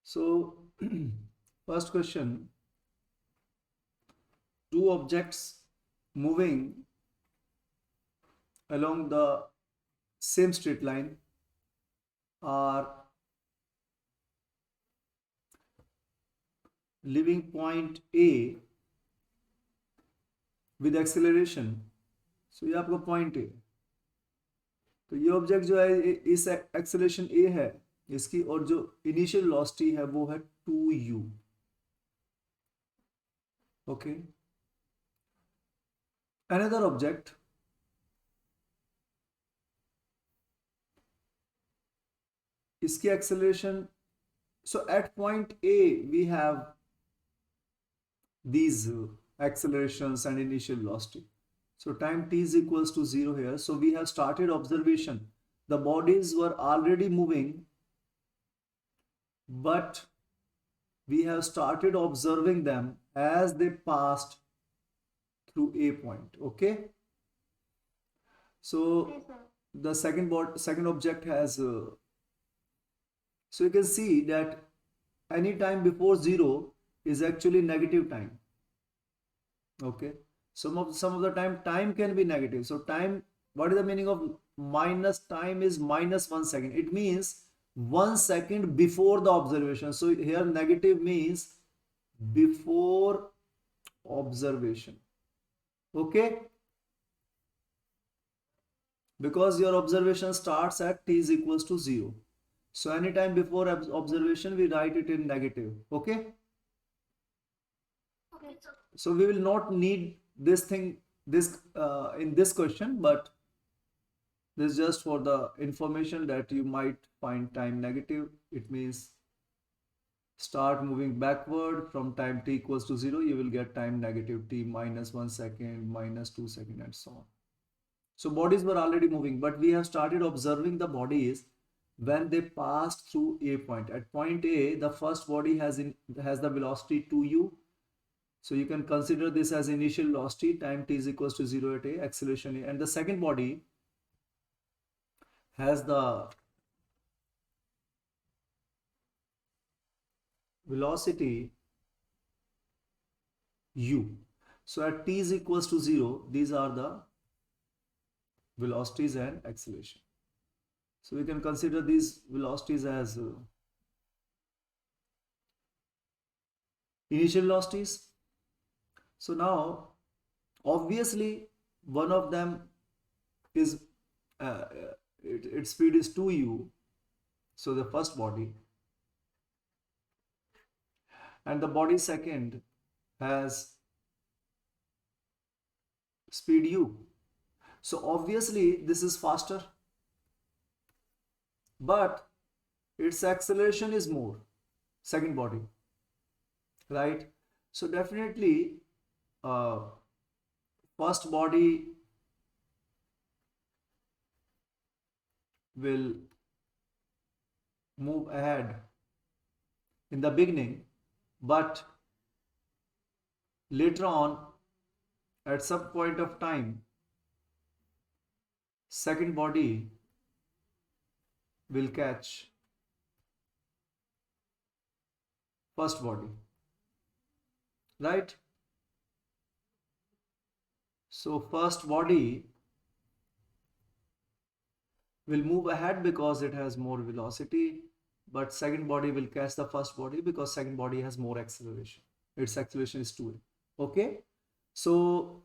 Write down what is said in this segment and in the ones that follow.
So, first question, two objects moving along the same straight line are leaving point A with acceleration. So ये आपका point A, तो ये object जो है इस एक्सेलरेशन A है इसकी, और जो इनिशियल वेलोसिटी है वो है 2u. ओके, another object इसकी acceleration, so at point A we have these accelerations and initial velocity. So time t is equals to 0 here. So we have started observation. The bodies were already moving, but we have started observing them as they passed through A point. Okay. So the second object has so you can see that any time before 0 is actually negative time. Okay, some of the time can be negative. So time, what is the meaning of minus? Time is minus 1 second. It means 1 second before the observation. So here negative means before observation. Okay, because your observation starts at t is equals to 0. So anytime before observation we write it in negative. Okay, so we will not need this thing in this question, but this is just for the information that you might find time negative. It means start moving backward from time t equals to 0, you will get time negative t minus 1 second, minus 2 second, and so on. So bodies were already moving, but we have started observing the bodies when they passed through A point. At point A, the first body has the velocity 2u. So you can consider this as initial velocity, time t is equals to 0 at A, acceleration A. And the second body has the velocity u. So at t is equals to 0, these are the velocities and acceleration. So we can consider these velocities as initial velocities. So now, obviously, one of them is its speed is 2u. So the first body, and the body second has speed u. So obviously this is faster, but its acceleration is more, second body, right? So definitely first body will move ahead in the beginning, but later on at some point of time second body will catch first body, right? So first body will move ahead because it has more velocity, but second body will catch the first body because second body has more acceleration. Its acceleration is 2a. Okay, so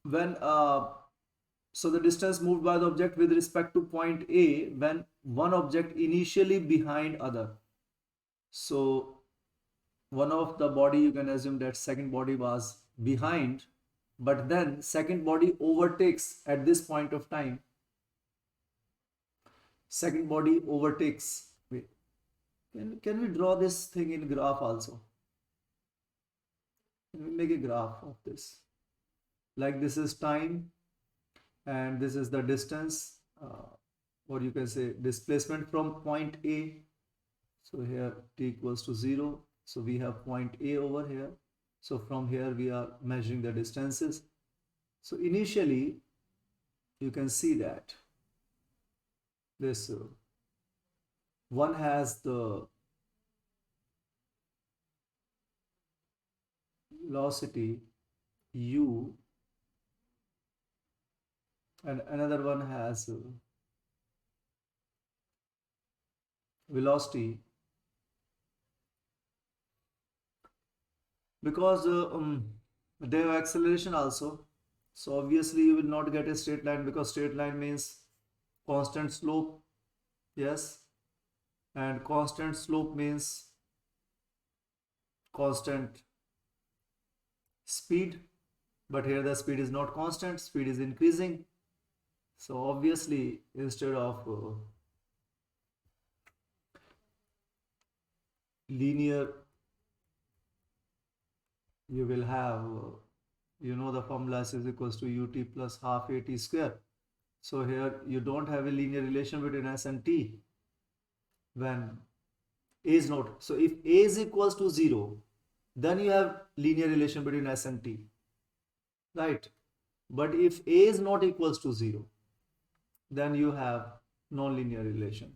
when so the distance moved by the object with respect to point A when one object initially behind other. So one of the body, you can assume that second body was behind, but then second body overtakes at this point of time. Second body overtakes. Wait, can we draw this thing in graph also? Can we make a graph of this? Like this is time and this is the distance, or you can say displacement from point A. So here t equals to 0. So we have point A over here. So from here we are measuring the distances. So initially you can see that this one has the velocity u, and another one has velocity, because they have acceleration also. So obviously you will not get a straight line, because straight line means constant slope. Yes, and constant slope means constant speed, but here the speed is not constant, speed is increasing. So obviously instead of linear, you will have the formula is equals to ut plus half at square. So here you don't have a linear relation between s and t when a is not. So if a is equals to 0, then you have linear relation between s and t, right? But if a is not equals to 0, then you have non-linear relation.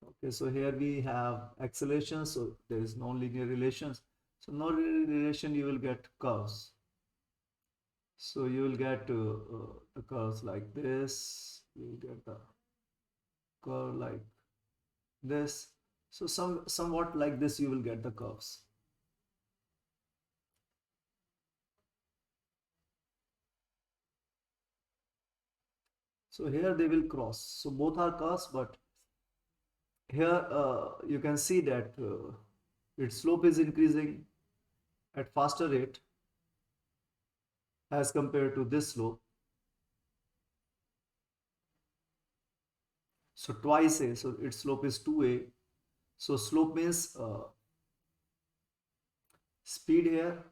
Okay, so here we have acceleration, so there is non-linear relations. So non-linear relation, you will get curves. So you will get the curves like this, you will get the curve like this. So somewhat like this you will get the curves. So here they will cross. So both are curves, but here you can see that its slope is increasing at faster rate as compared to this slope. So twice a, so its slope is 2a. So slope means speed here.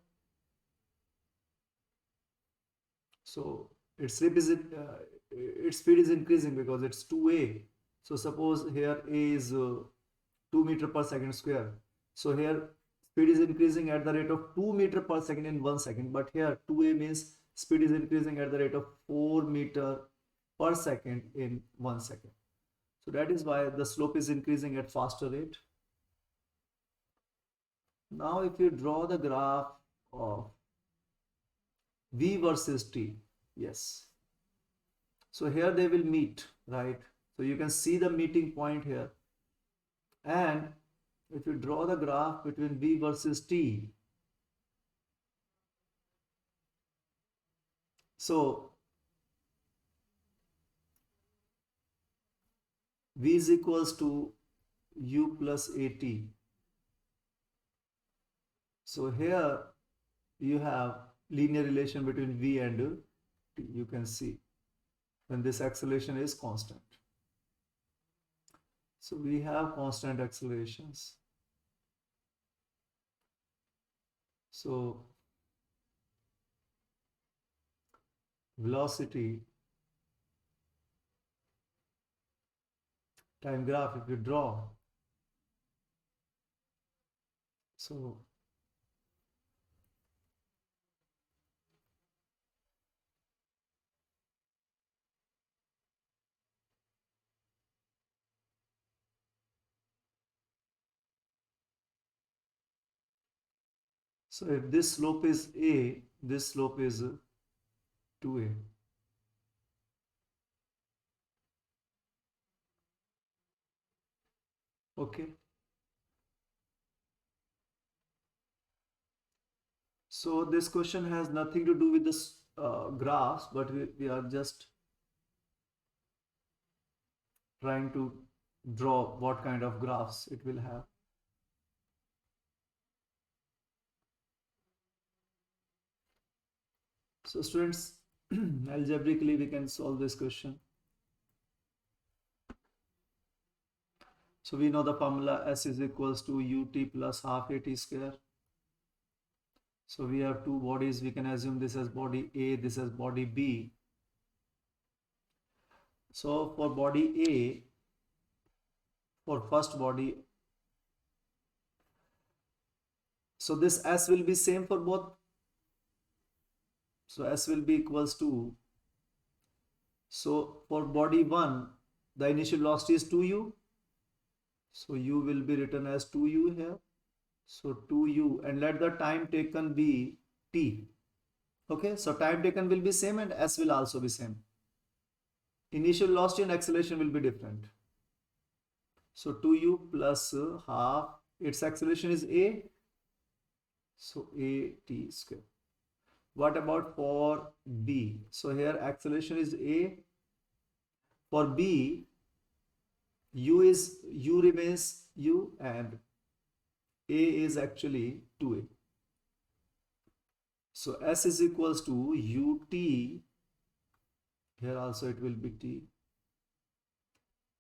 So its speed is increasing because it's 2a. So suppose here a is 2 meter per second square. So here speed is increasing at the rate of 2 meter per second in 1 second. But here 2a means speed is increasing at the rate of 4 meter per second in 1 second. So that is why the slope is increasing at faster rate. Now if you draw the graph of v versus t, yes. So here they will meet, right? So you can see the meeting point here. And if you draw the graph between v versus t, so v is equals to u plus at. So here you have linear relation between v and t. You can see when this acceleration is constant. So we have constant accelerations. So velocity time graph, if you draw, so if this slope is a, this slope is 2a. Okay. So this question has nothing to do with this graphs, but we are just trying to draw what kind of graphs it will have. So students, algebraically we can solve this question. So we know the formula S is equals to ut plus half at square. So we have two bodies, we can assume this as body A, this as body B. So for body A, for first body, so this S will be same for both. So S will be equals to, so for body 1, the initial velocity is 2u. So u will be written as 2u here. So 2u, and let the time taken be t. Okay, so time taken will be same and s will also be same. Initial velocity and acceleration will be different. So 2u plus half, its acceleration is a, so a t square. What about for b? So here acceleration is a. For b, u remains u, and a is actually 2a. So s is equals to ut, here also it will be t,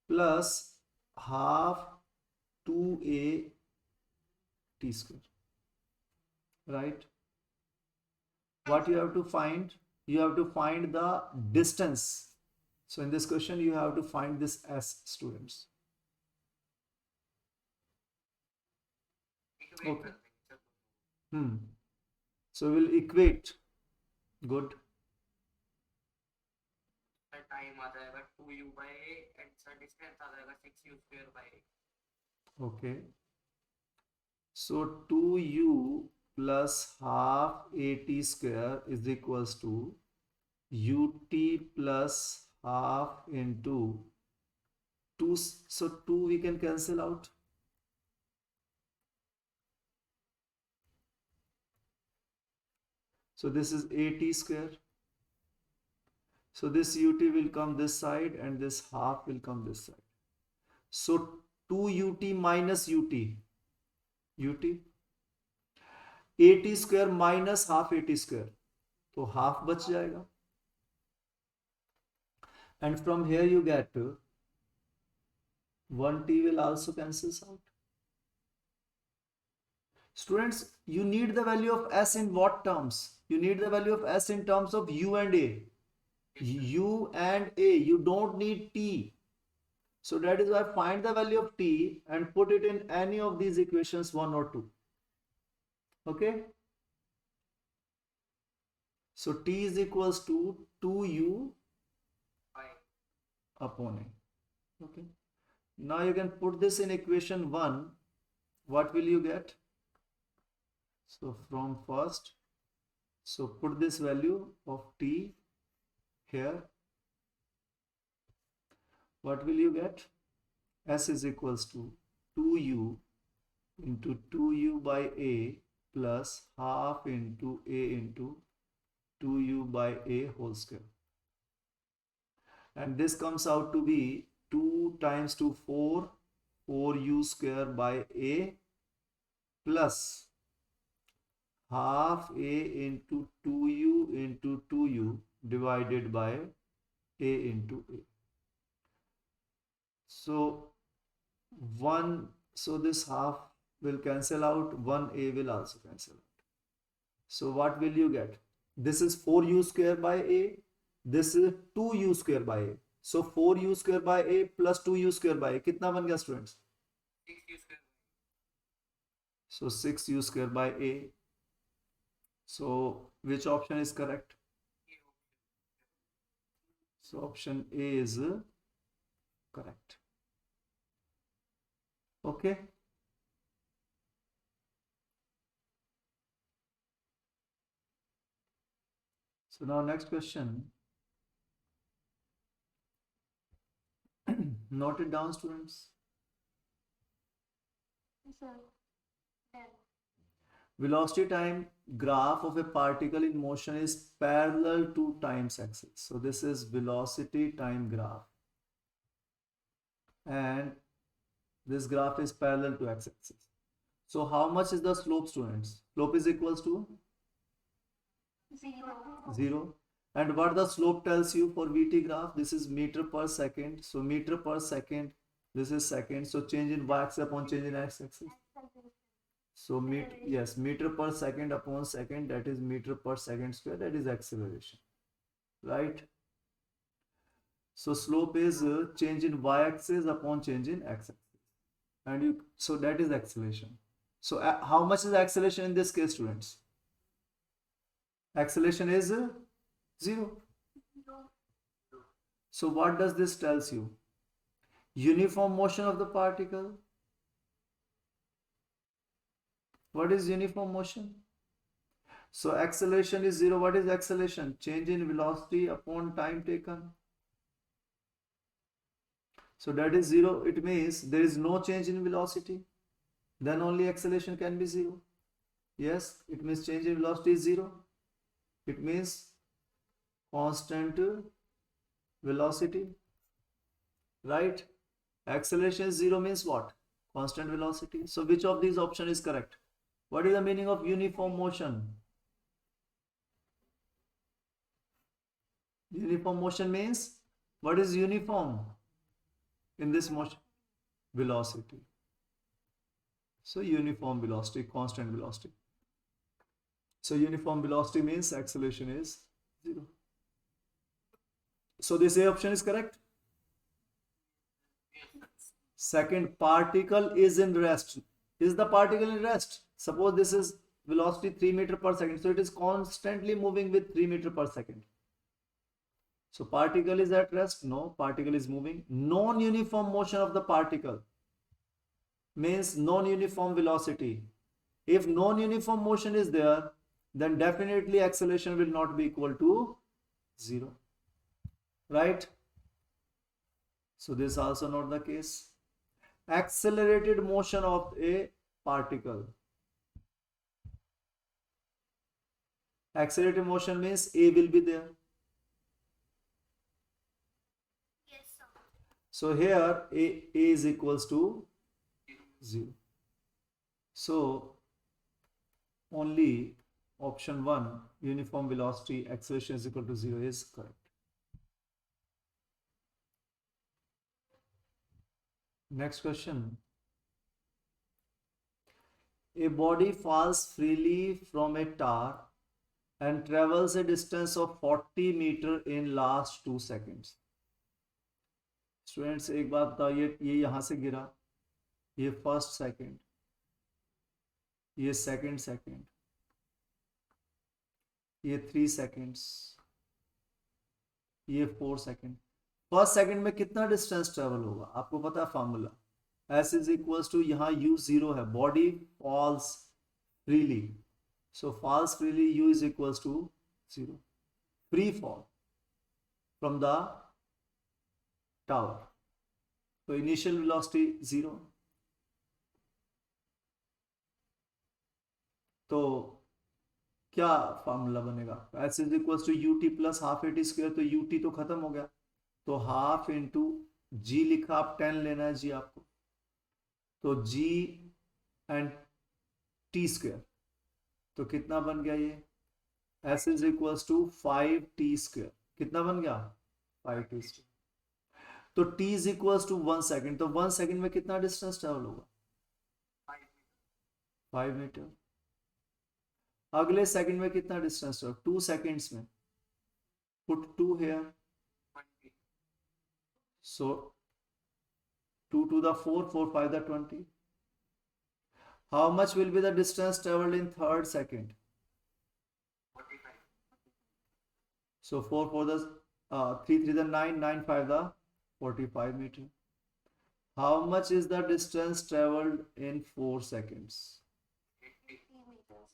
plus half 2a t square, right? What you have to find? You have to find the distance. So in this question you have to find this s, students. Okay. So we'll equate. Good. Time आ जाएगा 2u by a and इसका distance आ जाएगा 6u square by a. Okay. So 2u plus half at square is equals to ut plus half into 2. So 2 we can cancel out. So this is at square. So this ut will come this side and this half will come this side. So 2ut minus ut. ut. at square minus half at square. तो half बच जाएगा. And from here you get 1t will also cancels out. Students, you need the value of s in what terms? You need the value of s in terms of u and a. U and a. You don't need t. So that is why find the value of t and put it in any of these equations 1 or 2. Okay. So t is equals to 2u upon a. Okay. Now you can put this in equation 1. What will you get? So from first, so put this value of t here. What will you get? S is equals to 2u into 2u by a plus half into a into 2u by a whole square. And this comes out to be 2 times 2, 4, 4u square by a plus half a into 2u into 2u divided by a into a. So 1, so this half will cancel out, 1a will also cancel out. So what will you get? This is 4u square by a, this is 2u square by a. So 4u square by a plus 2u square by a कितना बन गया students? 6u square. So 6u square by a. So which option is correct? So option A is correct. Okay. So now next question. Note it down, students. Sir. Velocity time graph of a particle in motion is parallel to time's axis. So this is velocity time graph. And this graph is parallel to x-axis. So how much is the slope, students? Slope is equals to 0. And what the slope tells you for VT graph? This is meter per second. So meter per second, this is second. So change in y-axis upon change in x-axis. So meter per second upon second, that is meter per second square, that is acceleration, right? So slope is change in y-axis upon change in x-axis, and so that is acceleration. So how much is acceleration in this case, students? Acceleration is 0. So what does this tells you? Uniform motion of the particle. What is uniform motion? So acceleration is zero. What is acceleration? Change in velocity upon time taken. So that is zero. It means there is no change in velocity. Then only acceleration can be zero. Yes, it means change in velocity is zero. It means constant velocity, right? Acceleration is zero means what? Constant velocity. So which of these option is correct? What is the meaning of uniform motion? Uniform motion means, what is uniform in this motion? Velocity. So uniform velocity, constant velocity. So uniform velocity means acceleration is zero. So this A option is correct. Second, particle is in rest. Is the particle in rest? Suppose this is velocity 3 meter per second. So it is constantly moving with 3 meter per second. So particle is at rest? No, particle is moving. Non-uniform motion of the particle means non-uniform velocity. If non-uniform motion is there, then definitely acceleration will not be equal to zero. Right? So this is also not the case. Accelerated motion of a particle. Accelerated motion means A will be there. Yes, sir. So here A is equals to 0. So only option 1, uniform velocity acceleration is equal to 0 is correct. Next question. A body falls freely from a tower and travels a distance of 40 meter in last 2 seconds. Students, एक बात बताओ, ये यहाँ से गिरा, ये first second, ये second second, ये 3 सेकंड्स, ये 4 सेकंड. फर्स्ट सेकंड में कितना डिस्टेंस ट्रेवल होगा? आपको पता है formula, S is equals to, यहाँ U 0 है, body falls freely, so falls freely U is equals to 0. Free fall from the tower, तो इनिशियल वेलोसिटी 0. तो क्या फॉर्मूला बनेगा? S is equals to UT plus half AT square. तो UT तो खत्म हो गया, तो हाफ इंटू G लिखा, आप 10 लेना है G आपको, तो G एंड T स्क्वायर, तो कितना बन गया ये? S is equals to 5T square. कितना बन गया? 5T square. तो T is equals to 1 second, तो 1 सेकेंड में कितना डिस्टेंस ट्रेवल होगा? 5 मीटर. अगले सेकंड में कितना डिस्टेंस होगा? 2 सेकंड्स में, put 2 here, so 2 to the 4, 4 5 the 20. How much will be the distance traveled in third second? 45. So 4 4 the 3 3 the 9, 9 5 the 45 meter. How much is the distance traveled in 4 seconds? 80. 3 meters.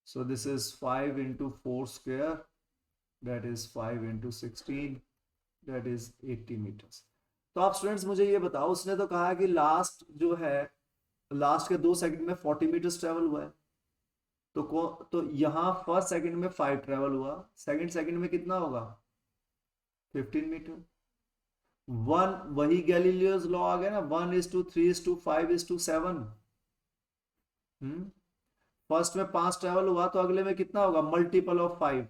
So this is 5 into 4 square, that is 5 into 16, that is 80 meters. तो आप students मुझे ये बताओ, उसने तो कहा कि last जो है, लास्ट के 2 सेकंड में 40 मीटर्स ट्रेवल हुआ है, तो यहाँ फर्स्ट सेकंड में 5 ट्रेवल हुआ, सेकंड सेकंड में कितना होगा? 15 मीटर. 1, वही गैलीलियोस लॉ आ गया ना, 1:3:5:7. फर्स्ट में 5 ट्रेवल हुआ, तो अगले में कितना होगा? Multiple of 5,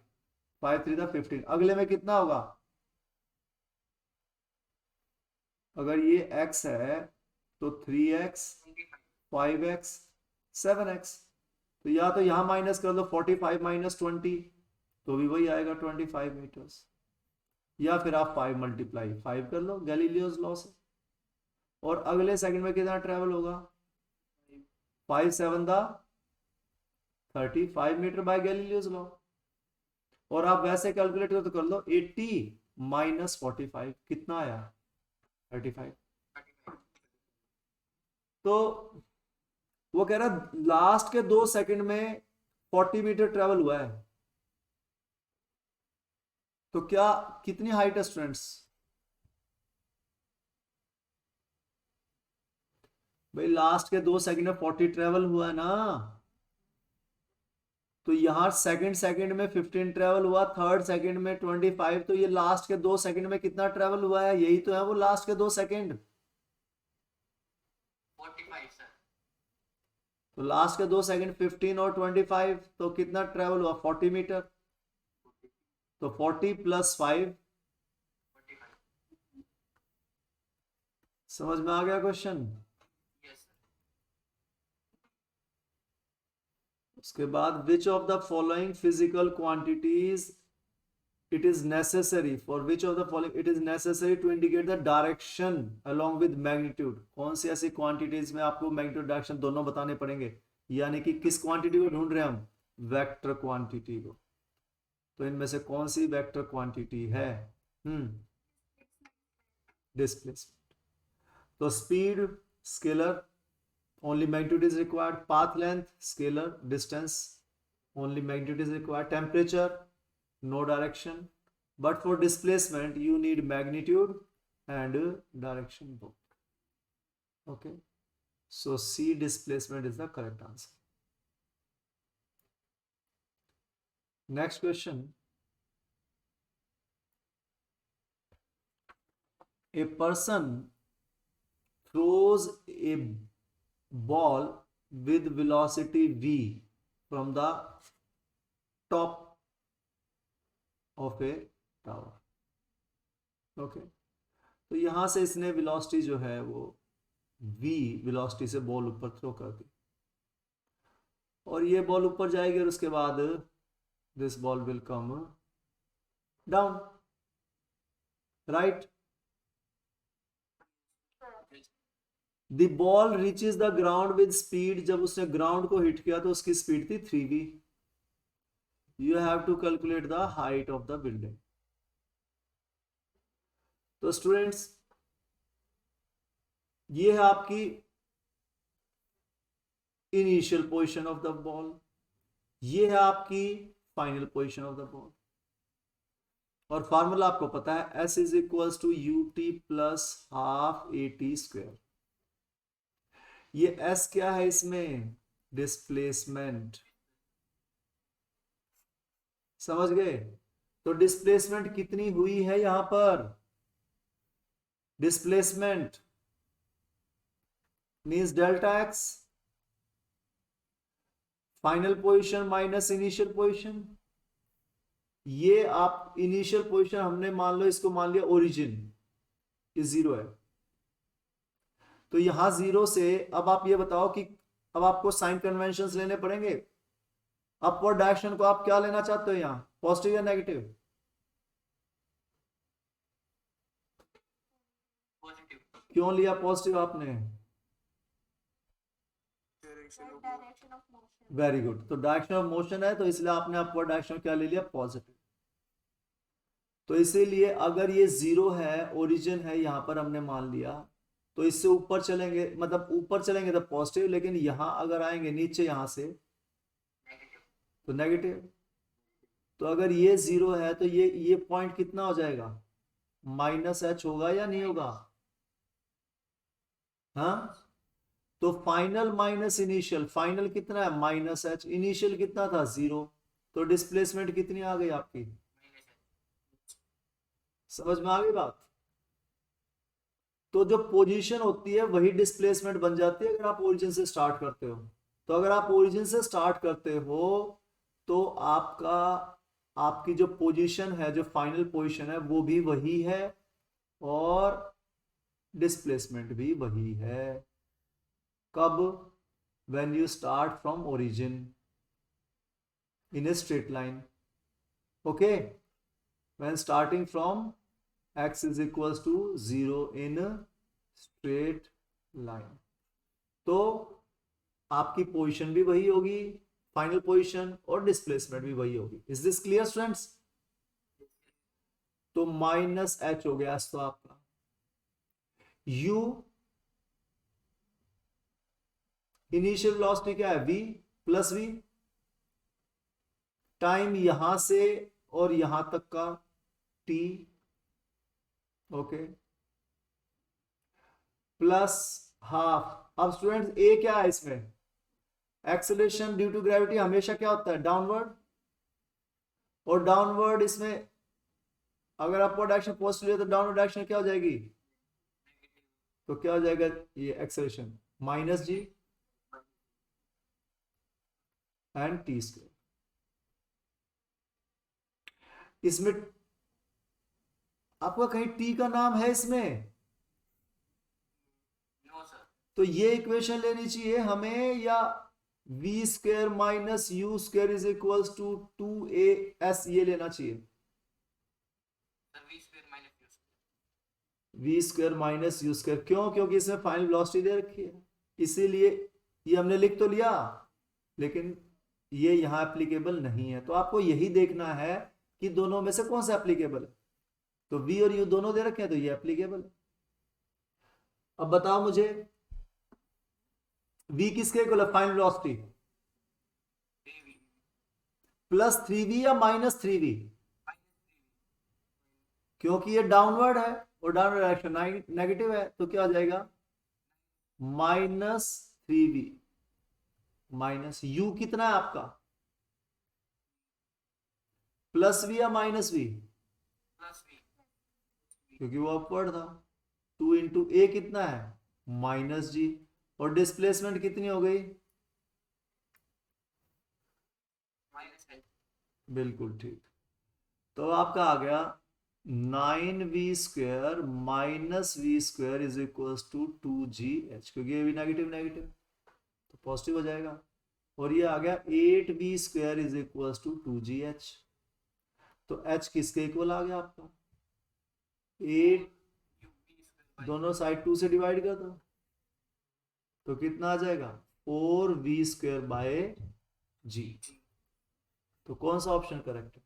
5 3 the 15. अगले में कितना होगा? अगर ये x है तो 3x, 5x, 7x. तो या तो यहां माइनस कर दो, 45 माइनस 20, तो भी वही आएगा 25 मीटर्स. या फिर आप 5 मल्टीप्लाई 5 कर लो गैलीलियोस लॉ से. और अगले सेकंड में कितना ट्रेवल होगा? 5 7 the 35 metre by Galileo's law. और आप वैसे कैलकुलेट कर तो कर लो, 80 माइनस 45 कितना आया? 35. तो वो कह रहा लास्ट के 2 सेकंड में 40 मीटर ट्रेवल हुआ है, तो क्या कितनी हाइट है स्टूडेंट्स? भाई लास्ट के 2 सेकंड में 40 ट्रेवल हुआ है ना, तो यहां सेकंड सेकंड में 15 ट्रेवल हुआ, थर्ड सेकंड में 25, तो ये लास्ट के 2 सेकंड में कितना ट्रेवल हुआ है? यही तो है वो लास्ट के 2 सेकंड। 45 सर। तो लास्ट के 2 सेकंड 15 और 25, तो कितना ट्रेवल हुआ? 40 मीटर। तो 40 + 5। 45। समझ में आ गया क्वेश्चन? Yes sir. उसके बाद which of the following physical quantities it is necessary for which of the following it is necessary to indicate the direction along with magnitude? कौन सी ऐसी क्वांटिटीज में आपको मैग्नीट्यूड डायरेक्शन दोनों बताने पड़ेंगे? यानी कि किस क्वांटिटी को ढूंढ रहे हैं हम? वेक्टर क्वांटिटी को। तो इनमें से कौन सी वेक्टर क्वांटिटी है? डिस्प्लेसमेंट। तो speed scalar, only magnitude is required. Path length scalar, distance only magnitude is required. Temperature no direction, but for displacement you need magnitude and direction both. Okay, so C displacement is the correct answer. Next question. A person throws a ball with velocity v from the top of a tower. Okay, तो यहां से इसने velocity जो है वो v velocity से ball ऊपर throw कर दी, और ये बॉल ऊपर जाएगी और उसके बाद this ball will come down, right? The ball reaches the ground with speed, जब उसने ग्राउंड को हिट किया तो उसकी स्पीड थी 3v. You have to calculate the height of the building. तो स्टूडेंट्स ये है आपकी initial position of the ball, ये है आपकी final position of the ball, और फार्मूला आपको पता है S = ut + ½ at². ये S क्या है इसमें? डिस्प्लेसमेंट। समझ गए? तो डिस्प्लेसमेंट कितनी हुई है यहां पर? Displacement means delta x, final position minus initial position. ये आप इनिशियल पोजीशन हमने मान लो, इसको मान लिया ओरिजिन इस 0 है, तो यहां 0 से अब आप ये बताओ कि अब आपको साइन कन्वेंशंस लेने पड़ेंगे. अपवर्ड डायरेक्शन को आप क्या लेना चाहते हो यहां, पॉजिटिव या नेगेटिव? पॉजिटिव। क्यों लिया पॉजिटिव आपने? Direction of motion. Very good. तो डायरेक्शन ऑफ मोशन है, तो इसलिए आपने अपवर्ड डायरेक्शन क्या ले लिया? पॉजिटिव. तो इसीलिए अगर ये 0 है, ओरिजिन है यहां पर हमने मान लिया, तो इससे ऊपर चलेंगे, मतलब ऊपर चलेंगे तो पॉजिटिव, लेकिन यहां अगर आएंगे नीचे यहां से नेगेटिव। तो नेगेटिव. तो अगर ये 0 है तो ये पॉइंट कितना हो जाएगा? -h होगा या नहीं होगा? हाँ, तो फाइनल माइनस इनिशियल, फाइनल कितना है? -h, इनिशियल कितना था? 0. तो डिस्प्लेसमेंट कितनी आ गई आपकी? समझ में आ गई बात? तो जो पोजीशन होती है वही डिस्प्लेसमेंट बन जाती है अगर आप ओरिजिन से स्टार्ट करते हो. तो अगर आप ओरिजिन से स्टार्ट करते हो तो आपकी जो पोजीशन है, जो फाइनल पोजीशन है, वो भी वही है और डिस्प्लेसमेंट भी वही है. कब? when you start from origin in a straight line. Okay, when starting from x is equals to 0 in a straight line, तो आपकी पोजीशन भी वही होगी, फाइनल पोजीशन, और डिस्प्लेसमेंट भी वही होगी. Is this clear students? तो -h हो गया तो आपका. u इनिशियल वेलोसिटी क्या है, v प्लस v, टाइम यहां से और यहां तक का t, ओके, प्लस हाफ। अब स्टूडेंट्स ए क्या है इसमें, एक्सेलरेशन ड्यू टू ग्रेविटी हमेशा क्या होता है, डाउनवर्ड, और डाउनवर्ड इसमें अगर अपवर्ड डायरेक्शन पॉजिटिव है तो डाउनवर्ड डायरेक्शन क्या हो जाएगी, तो क्या हो जाएगा ये acceleration, minus g and t square. इसमें आपका कहीं टी का नाम है इसमें, नो सर। तो ये इक्वेशन लेनी चाहिए हमें, या v square minus u square is equals to 2as, ये लेना चाहिए, sir v square minus u square. v square minus u square. क्यों, क्योंकि इसमें फाइनल वेलोसिटी दे रखी है, इसीलिए ये हमने लिख तो लिया, लेकिन ये यहां एप्लीकेबल नहीं है। तो आपको यही देखना है कि दोनों में से कौन सा एप्लीकेबल है। तो v और u दोनों दे रखे हैं तो ये एप्लीकेबल है। अब बताओ मुझे v किसके इक्वल है, फाइनल वेलोसिटी प्लस 3v या माइनस 3v, क्योंकि ये डाउनवर्ड है और डाउनवर्ड डायरेक्शन नेगेटिव है, तो क्या हो जाएगा माइनस 3v माइनस u कितना है आपका, प्लस v या माइनस v, प्लस v, क्योंकि वो अपवर्ड था। 2 इंटू ए कितना है माइनस जी, और डिस्प्लेसमेंट कितनी हो गई, माइनस है। बिल्कुल ठीक। तो आपका आ गया 9v square minus v square is equal to 2gh, क्योंकि ये भी नेगेटिव नेगेटिव तो पॉजिटिव हो जाएगा, और ये आ गया 8v square is equal to 2gh। तो h किसके इक्वल आ गया आपका 8, दोनों साइड 2 से डिवाइड कर दो तो कितना आ जाएगा 4v स्क्वायर बाय g। तो कौन सा ऑप्शन करेक्ट है,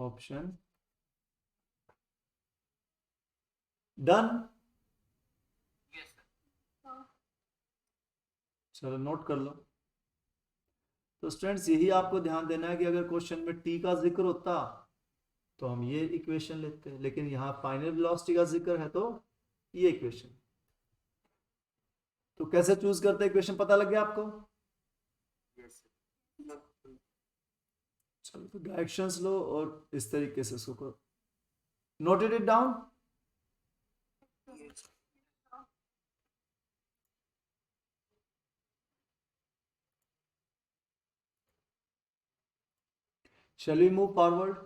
ऑप्शन डन। Yes sir. चलो नोट कर लो। तो स्टूडेंट्स यही आपको ध्यान देना है कि अगर क्वेश्चन में टी का जिक्र होता तो हम ये इक्वेशन लेते हैं, लेकिन यहाँ फाइनल वेलोसिटी का जिक्र है तो ये इक्वेशन। तो कैसे चूज करते हैं इक्वेशन, पता लग गया आपको। यस चलो तो डायरेक्शंस लो और इस तरीके से इसको करो, noted it down. Shall we move forward?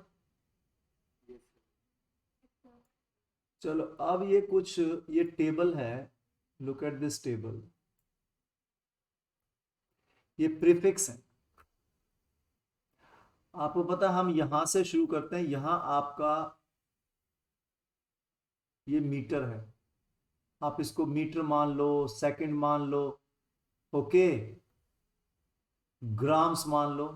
चलो अब ये कुछ ये टेबल है, लुक एट दिस टेबल, ये प्रीफिक्स है। आपको पता हम यहां से शुरू करते हैं, यहां आपका ये मीटर है, आप इसको मीटर मान लो, सेकंड मान लो, ओके, ग्राम्स मान लो,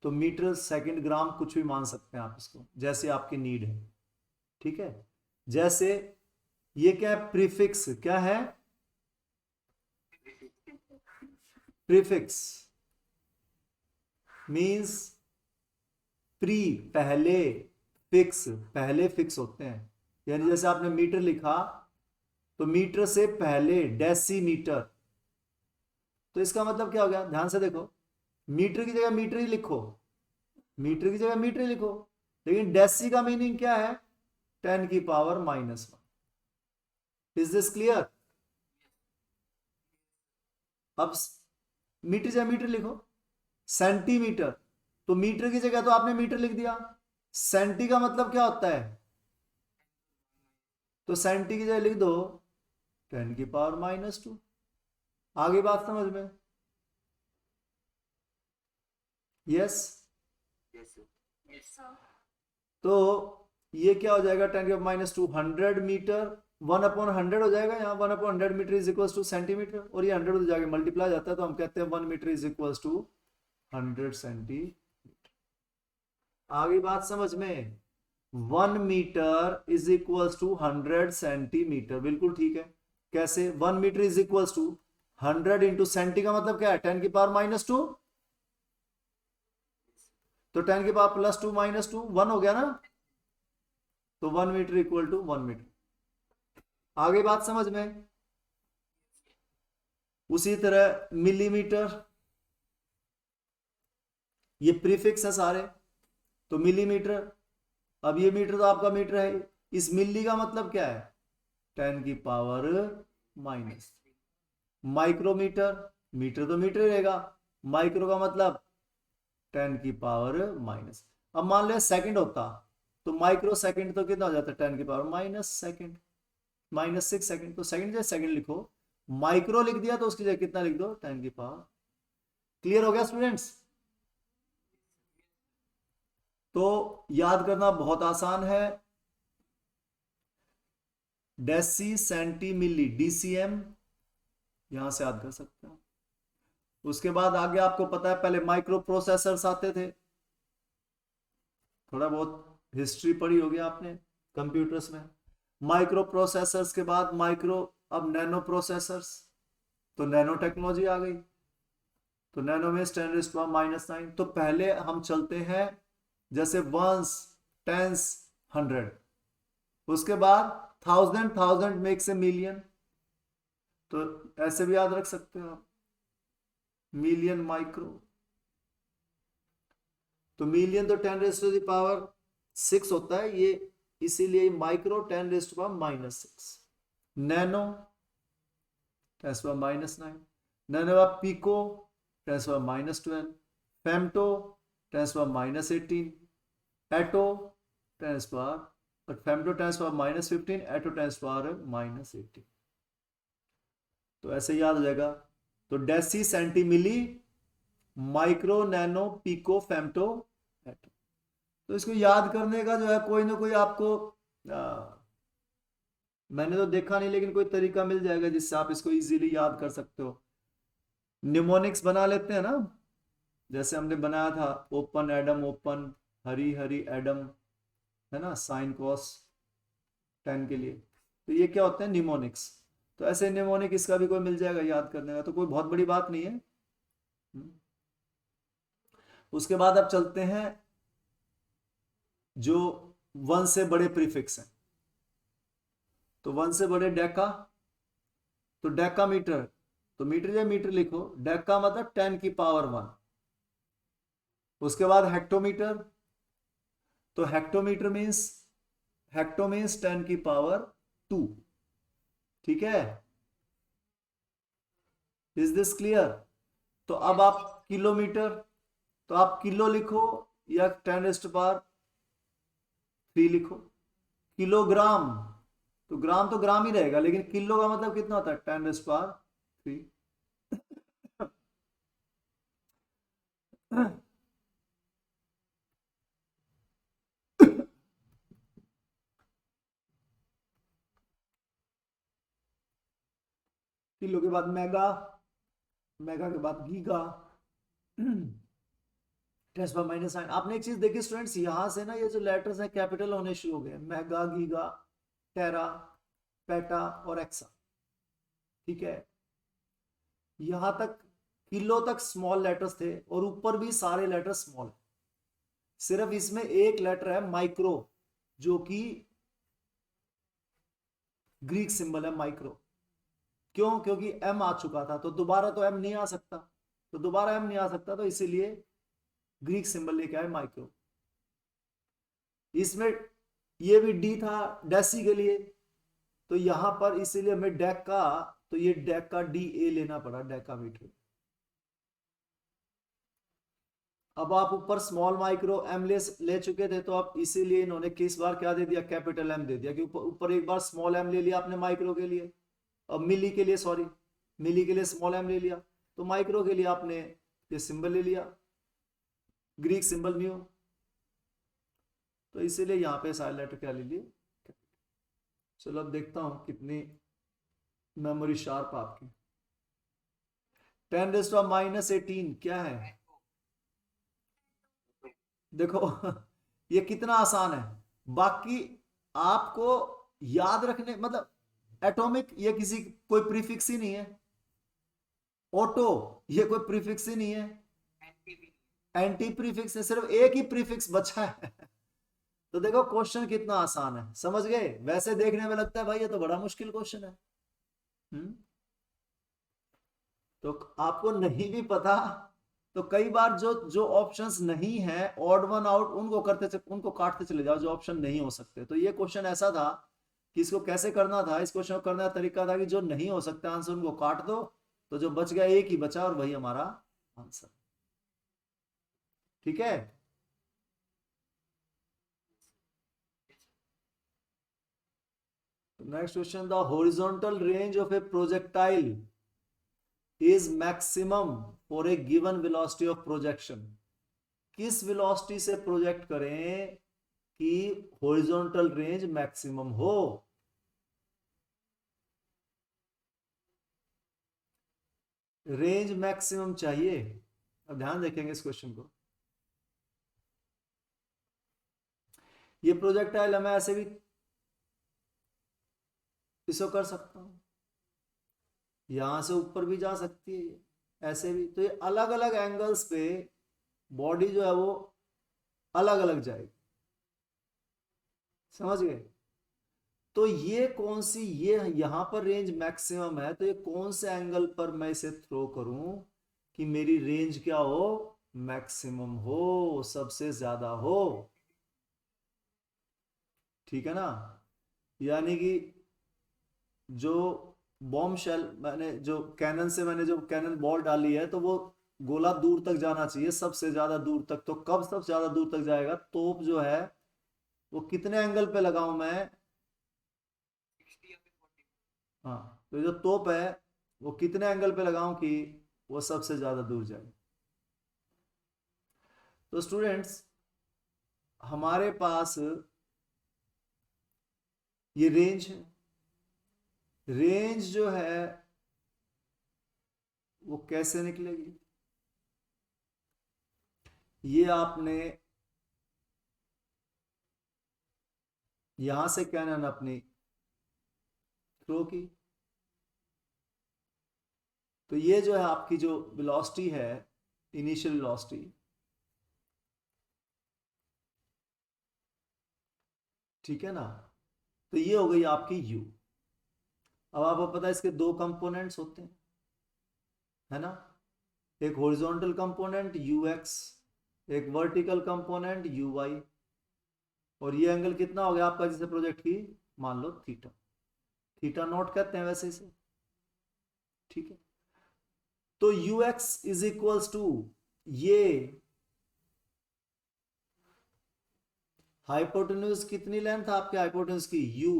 तो मीटर सेकंड ग्राम कुछ भी मान सकते हैं आप इसको, जैसे आपकी नीड है, ठीक है। जैसे ये क्या है, प्रीफिक्स क्या है, प्रीफिक्स मींस प्री पहले, फिक्स पहले फिक्स होते हैं, यानी जैसे आपने मीटर लिखा तो मीटर से पहले डेसीमीटर, तो इसका मतलब क्या हो गया, ध्यान से देखो, मीटर की जगह मीटर ही लिखो, मीटर की जगह मीटर ही लिखो, लेकिन डेसी का मीनिंग क्या है 10 की पावर -1। Is this clear. अब मीटर की जगह मीटर लिखो, सेंटीमीटर, तो मीटर की जगह तो आपने मीटर लिख दिया, सेंटी का मतलब क्या होता है, तो सेंटी की जगह लिख दो 10 की पावर -2। आगे बात समझ में, यस। तो ये क्या हो जाएगा 10 की पावर -2, 100 मीटर 1/100 हो जाएगा, यहाँ 1/100 metre is equal to centimetre, और ये 100 हो जाएगा मल्टीप्लाई जाता है, तो हम कहते हैं 1 metre is equal to 100 centimetre. आगे बात समझ में, 1 metre is equal to 100 centimetre, बिल्कुल ठीक है। कैसे? 1 metre is equals to 100 into centi का मतलब क्या है? 10⁻²। तो 10⁻+2 -2 1 हो गया ना? तो 1 मीटर इक्वल टू 1 मीटर। आगे बात समझ में? उसी तरह मिलीमीटर, ये प्रीफिक्स है सारे, तो मिलीमीटर। अब ये मीटर तो आपका मीटर है, इस मिली का मतलब क्या है? 10⁻⁻। माइक्रोमीटर, मीटर तो मीटर ही रहेगा, माइक्रो का मतलब 10⁻⁻। अब मान लो सेकंड होता तो माइक्रो सेकंड तो कितना हो जाता? 10⁻⁻² -6 सेकंड। तो सेकंड जैसे सेकंड लिखो, माइक्रो लिख दिया तो उसकी जगह कितना लिख दो? 10⁻। क्लियर हो गया स्टूडेंट्स? तो याद करना बहुत आसान है, डेसी सेंटी मिली डीसीएम, यहां से याद कर सकते हो। उसके बाद आगे आपको पता है पहले माइक्रो प्रोसेसर्स आते थे, थोड़ा बहुत हिस्ट्री पढ़ी होगी आपने कंप्यूटर्स में। माइक्रो प्रोसेसर्स के बाद माइक्रो, अब नैनो प्रोसेसर्स, तो नैनो टेक्नोलॉजी आ गई। तो नैनो में 10⁻⁻⁹। तो पहले हम चलते हैं जैसे वंस, टेंस, 100, उसके बाद 1000 मेक्स ए मिलियन, तो ऐसे भी याद रख सकते हो आप, मिलियन माइक्रो। तो मिलियन तो 10⁻⁶ होता है ये, इसीलिए micro 10⁻⁻⁶। Nano 10⁻⁹। Nano pico 10⁻⁻12। Femto 10⁻⁻18। Atto 10⁻, femto 10⁻⁻15, atto 10⁻⁻18। तो ऐसे याद हो जाएगा। तो deci centi milli micro nano pico femto atto. तो इसको याद करने का जो है कोई ना कोई आपको मैंने तो देखा नहीं, लेकिन कोई तरीका मिल जाएगा जिससे आप इसको इजीली याद कर सकते हो। निमोनिक्स बना लेते हैं ना, जैसे हमने बनाया था open Adam open, Hari Hari Adam, है ना, साइन कॉस 10 के लिए। तो ये क्या होते हैं? निमोनिक्स। तो ऐसे निमोनिक इसका भी कोई मिल जाएगा याद करने का, तो कोई बहुत बड़ी बात नहीं है। उसके बाद अब चलते हैं जो 1 से बड़े प्रीफिक्स हैं। तो 1 से बड़े डेका, तो डेका मीटर, तो मीटर या मीटर लिखो, डेका मतलब 10⁻1। उसके बाद हेक्टोमीटर, तो हेक्टोमीटर मीन्स, हेक्टो मीन्स 10⁻2। ठीक है, इज दिस क्लियर? तो अब आप किलोमीटर, तो आप किलो लिखो या 10⁻³ लिखो। किलोग्राम, तो ग्राम तो ग्राम ही रहेगा, लेकिन किलो का मतलब कितना होता है? 10⁻3। किलो के बाद मेगा, मेगा के बाद गीगा, 10⁻⁹। आपने एक चीज देखी स्टूडेंट्स, यहां से ना ये जो लेटर्स हैं कैपिटल होने शुरू हो गए, मेगा, गीगा, टेरा, पेटा और एक्सा। ठीक है, यहां तक किलो तक स्मॉल लेटर्स थे और ऊपर भी सारे लेटर्स स्मॉल। सिर्फ इसमें एक लेटर है माइक्रो, जो कि ग्रीक सिंबल है माइक्रो। क्यों? क्योंकि एम आ चुका था, तो दोबारा तो एम नहीं आ सकता, तो दोबारा एम नहीं आ सकता, तो इसीलिए ग्रीक सिंबल लेके आए माइक्रो। इसमें ये भी डी था डेसी के लिए, तो यहां पर इसीलिए हमें डेका, तो ये डेका डी ए लेना पड़ा, डेका मीटर। अब आप ऊपर स्मॉल माइक्रो एम ले चुके थे, तो आप इसीलिए इन्होंने किस बार क्या दे दिया? कैपिटल एम दे दिया, कि ऊपर एक बार स्मॉल एम ले लिया आपने माइक्रो के लिए, और मिली के लिए, सॉरी, मिली के लिए स्मॉल एम ले लिया, तो माइक्रो के लिए आपने ये सिंबल ले लिया, ग्रीक सिंबल न्यू। तो इसीलिए यहां पे सारे लेटर क्या ले लिए? चलो अब देखता हूं कितनी मेमोरी शार्प आपकी। 10⁻⁻18 क्या है? देखो ये कितना आसान है। बाकी आपको याद रखने, मतलब एटॉमिक ये किसी कोई प्रीफिक्स ही नहीं है। ऑटो ये कोई प्रीफिक्स ही नहीं है। एंटी प्रीफिक्स है, सिर्फ एक ही प्रीफिक्स बचा है। तो देखो क्वेश्चन कितना आसान है, समझ गए। वैसे देखने में लगता है भाई ये तो बड़ा मुश्किल क्वेश्चन है। तो आपको नहीं भी पता तो कई बार जो जो ऑप्शंस नहीं है ऑड वन आउट उनको काटते चले जाओ जो ऑप्शन नहीं हो सकते। तो ये क्वेश्चन ऐसा था कि इसको कैसे करना था, इस क्वेश्चन को करने का तरीका था कि जो नहीं हो सकता आंसर उनको काट दो, तो जो बच गया एक ही बचा और वही हमारा आंसर। ठीक है। Next question, the horizontal range of A projectile is maximum for a given velocity of projection. किस वेलोसिटी से प्रोजेक्ट करें कि हॉरिजॉन्टल रेंज मैक्सिमम हो। रेंज मैक्सिमम चाहिए। अब ध्यान देखेंगे इस क्वेश्चन को। ये प्रोजेक्टाइल मैं ऐसे भी इसको कर सकता हूं, यहां से ऊपर भी जा सकती है, ऐसे भी। तो ये अलग अलग एंगल्स पे बॉडी जो है वो अलग अलग जाएगी, समझ गए। तो ये कौन सी, ये यहां पर रेंज मैक्सिमम है, तो ये कौन से एंगल पर मैं इसे थ्रो करूं कि मेरी रेंज क्या हो, मैक्सिमम हो, सबसे ज्यादा हो। ठीक है ना। यानी कि जो बॉम्ब शेल मैंने जो कैनन से मैंने जो कैनन बॉल डाली है तो वो गोला दूर तक जाना चाहिए, सबसे ज्यादा दूर तक। तो कब सबसे ज्यादा दूर तक जाएगा, तोप जो है वो कितने एंगल पे लगाऊं मैं। हाँ, तो जो तोप है वो कितने एंगल पे लगाऊं कि वो सबसे ज्यादा दूर जाए। तो स्टूडेंट्स हमारे पास ये रेंज है। रेंज जो है वो कैसे निकलेगी, ये आपने यहां से कैनन अपनी थ्रो की, तो ये जो है आपकी जो वेलोसिटी है, इनिशियल वेलोसिटी, ठीक है ना। तो ये हो गई आपकी u। अब आपको पता है इसके दो कंपोनेंट्स होते हैं, है ना। एक हॉरिजॉन्टल कंपोनेंट ux, एक वर्टिकल कंपोनेंट uy। और ये एंगल कितना हो गया आपका जिसे प्रोजेक्ट की, मान लो थीटा। थीटा नॉट कहते हैं वैसे इसे, ठीक है। तो ux इज इक्वल्स टू ये हाइपोटेन्यूज कितनी लेंथ आपके हाइपोटेन्यूज की u,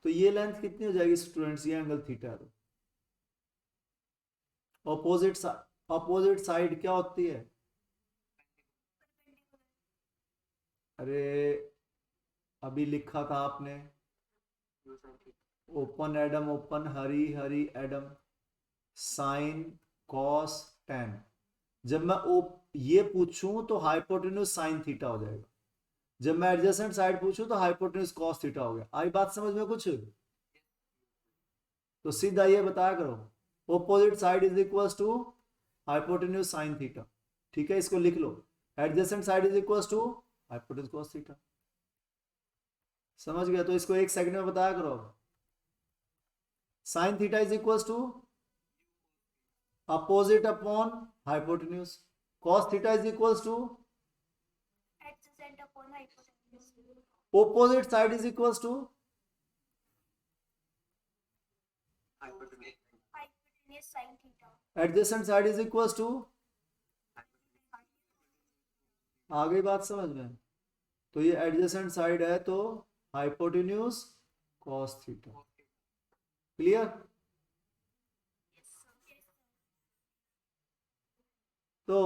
तो ये लेंथ कितनी हो जाएगी स्टूडेंट्स, ये एंगल थीटा। ऑपोजिट साइड क्या होती है, अरे अभी लिखा था आपने, open Adam open, Hari Hari Adam, sine cos tan. जब मैं ये पूछूं तो हाइपोटेन्यूज साइन थीटा हो जाएगा, जब मैं एडजेसेंट साइड पूछूं तो हाइपोटेन्यूज कॉस थीटा हो गया। आई बात समझ में कुछ, तो सीधा ये बताया करो, opposite side is equals to hypotenuse sine theta. ठीक है, इसको लिख लो, adjacent side is equals to hypotenuse cos theta. समझ गया, तो इसको एक सेकंड में बताया करो। Sine theta is equals to opposite upon hypotenuse, cos theta is equals to adjacent upon hypotenuse. opposite side is equals to Hypotenuse sin theta. adjacent side is equals to, आ गई बात समझ में। तो ये adjacent side है तो hypotenuse cos theta। Clear. तो